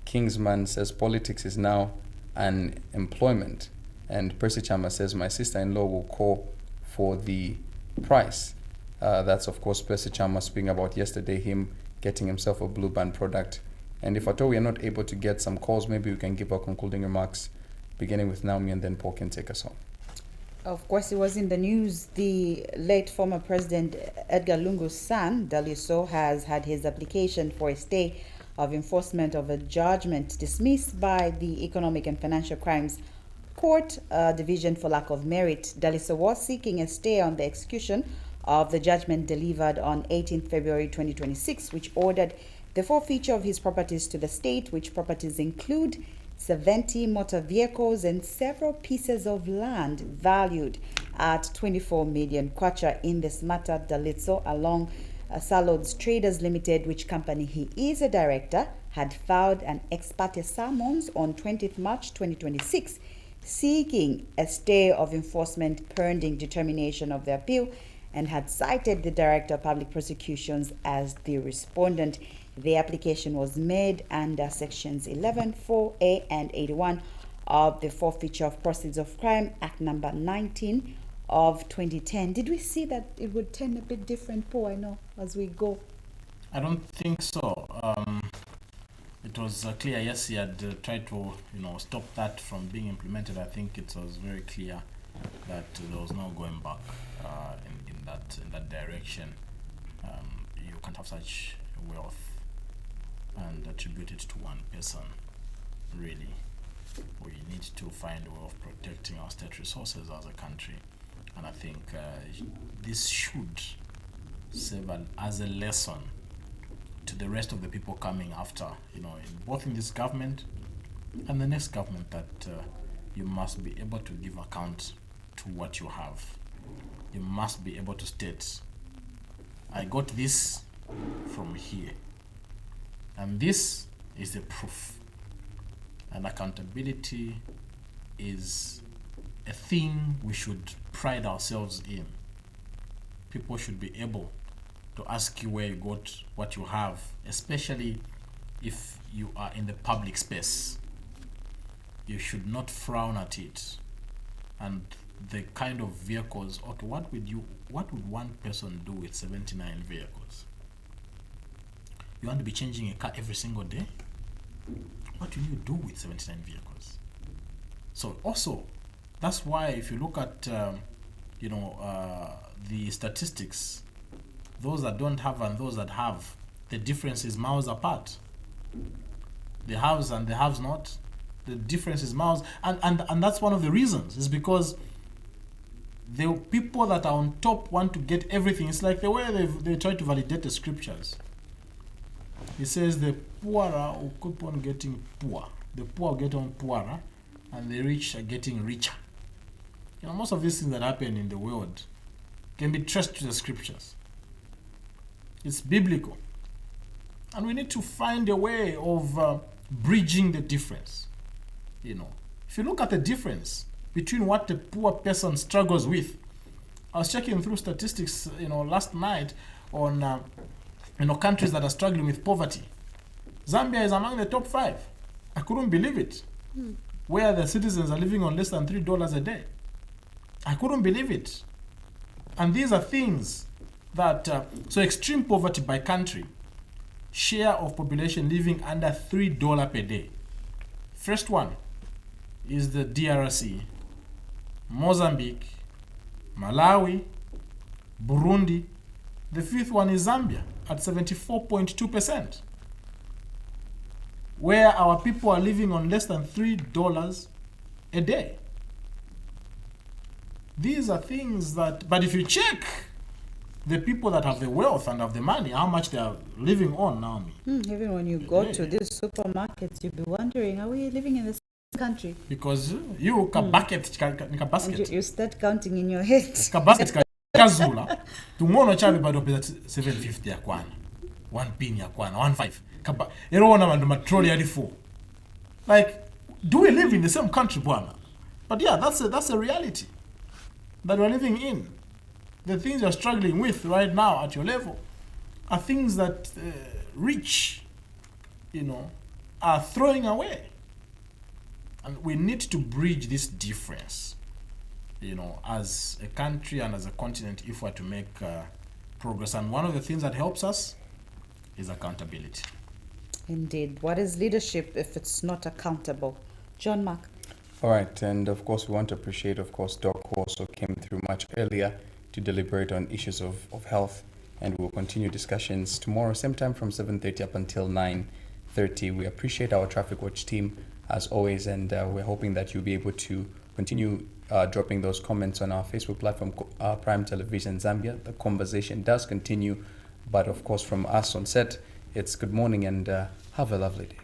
Kingsman says politics is now an employment. And Percy Chama says, my sister-in-law will call for the price. That's, of course, Percy Chama speaking about yesterday, him getting himself a Blue Band product. And if at all we are not able to get some calls, maybe we can give our concluding remarks, beginning with Naomi, and then Paul can take us home. Of course, it was in the news. The late former President Edgar Lungu's son, Daliso, has had his application for a stay of enforcement of a judgment dismissed by the Economic and Financial Crimes Court Division for lack of merit. Daliso was seeking a stay on the execution of the judgment delivered on 18th February 2026, which ordered the forfeiture of his properties to the state, which properties include 70 motor vehicles and several pieces of land valued at 24 million kwacha. In this matter, Dalitso, along Salods Traders Limited, which company he is a director, had filed an ex parte summons on 20th March 2026, seeking a stay of enforcement pending determination of the appeal, and had cited the Director of Public Prosecutions as the respondent. The application was made under sections 11(4)(a) and 81 of the Forfeiture of Proceeds of Crime Act number 19 of 2010. Did we see that it would turn a bit different, Paul? I know as we go. I don't think so. It was clear. Yes, he had tried to, stop that from being implemented. I think it was very clear that there was no going back in that direction. You can't have such wealth and attribute it to one person, really. We need to find a way of protecting our state resources as a country, and I think this should serve as a lesson to the rest of the people coming after, both in this government and the next government, that you must be able to give account to what you have. You must be able to state, I got this from here, and this is the proof. And accountability is a thing we should pride ourselves in. People should be able to ask you where you got what you have, especially if you are in the public space. You should not frown at it. And the kind of vehicles, okay, what would one person do with 79 vehicles? You want to be changing a car every single day? What will you do with 79 vehicles? So also, that's why if you look at the statistics, those that don't have and those that have, the difference is miles apart. The haves and the haves not, the difference is miles, and that's one of the reasons, is because the people that are on top want to get everything. It's like the way they try to validate the scriptures. It says the poorer will keep on getting poor. The poor get on poorer, and the rich are getting richer. Most of these things that happen in the world can be traced to the scriptures. It's biblical. And we need to find a way of bridging the difference. If you look at the difference between what the poor person struggles with, I was checking through statistics, last night on, countries that are struggling with poverty. Zambia is among the top 5. I couldn't believe it. Where the citizens are living on less than $3 a day. I couldn't believe it. And these are things that, so extreme poverty by country, share of population living under $3 per day. First one is the DRC, Mozambique, Malawi, Burundi. The 5th one is Zambia at 74.2%, where our people are living on less than $3 a day. These are things that, but if you check the people that have the wealth and have the money, how much they are living on now. Even when you go to these supermarkets, you'll be wondering, are we living in the same country? Because you basket. You start counting in your head. Basket kazula. Tumono chabe bado pesa 750 ya kwana. 1 pin ya kwana, 1.5. Ero wana mandu matroli ya 4. Like, do we live in the same country, bwana? But yeah, that's a reality that we're living in. The things you're struggling with right now at your level are things that rich, are throwing away. And we need to bridge this difference, as a country and as a continent, if we're to make progress. And one of the things that helps us is accountability. Indeed. What is leadership if it's not accountable? John Mark. All right, and of course we want to appreciate, Doc, who also came through much earlier to deliberate on issues of health, and we'll continue discussions tomorrow, same time from 7:30 up until 9:30. We appreciate our Traffic Watch team as always, and we're hoping that you'll be able to continue dropping those comments on our Facebook platform, Prime Television Zambia. The conversation does continue, but of course from us on set, it's good morning and have a lovely day.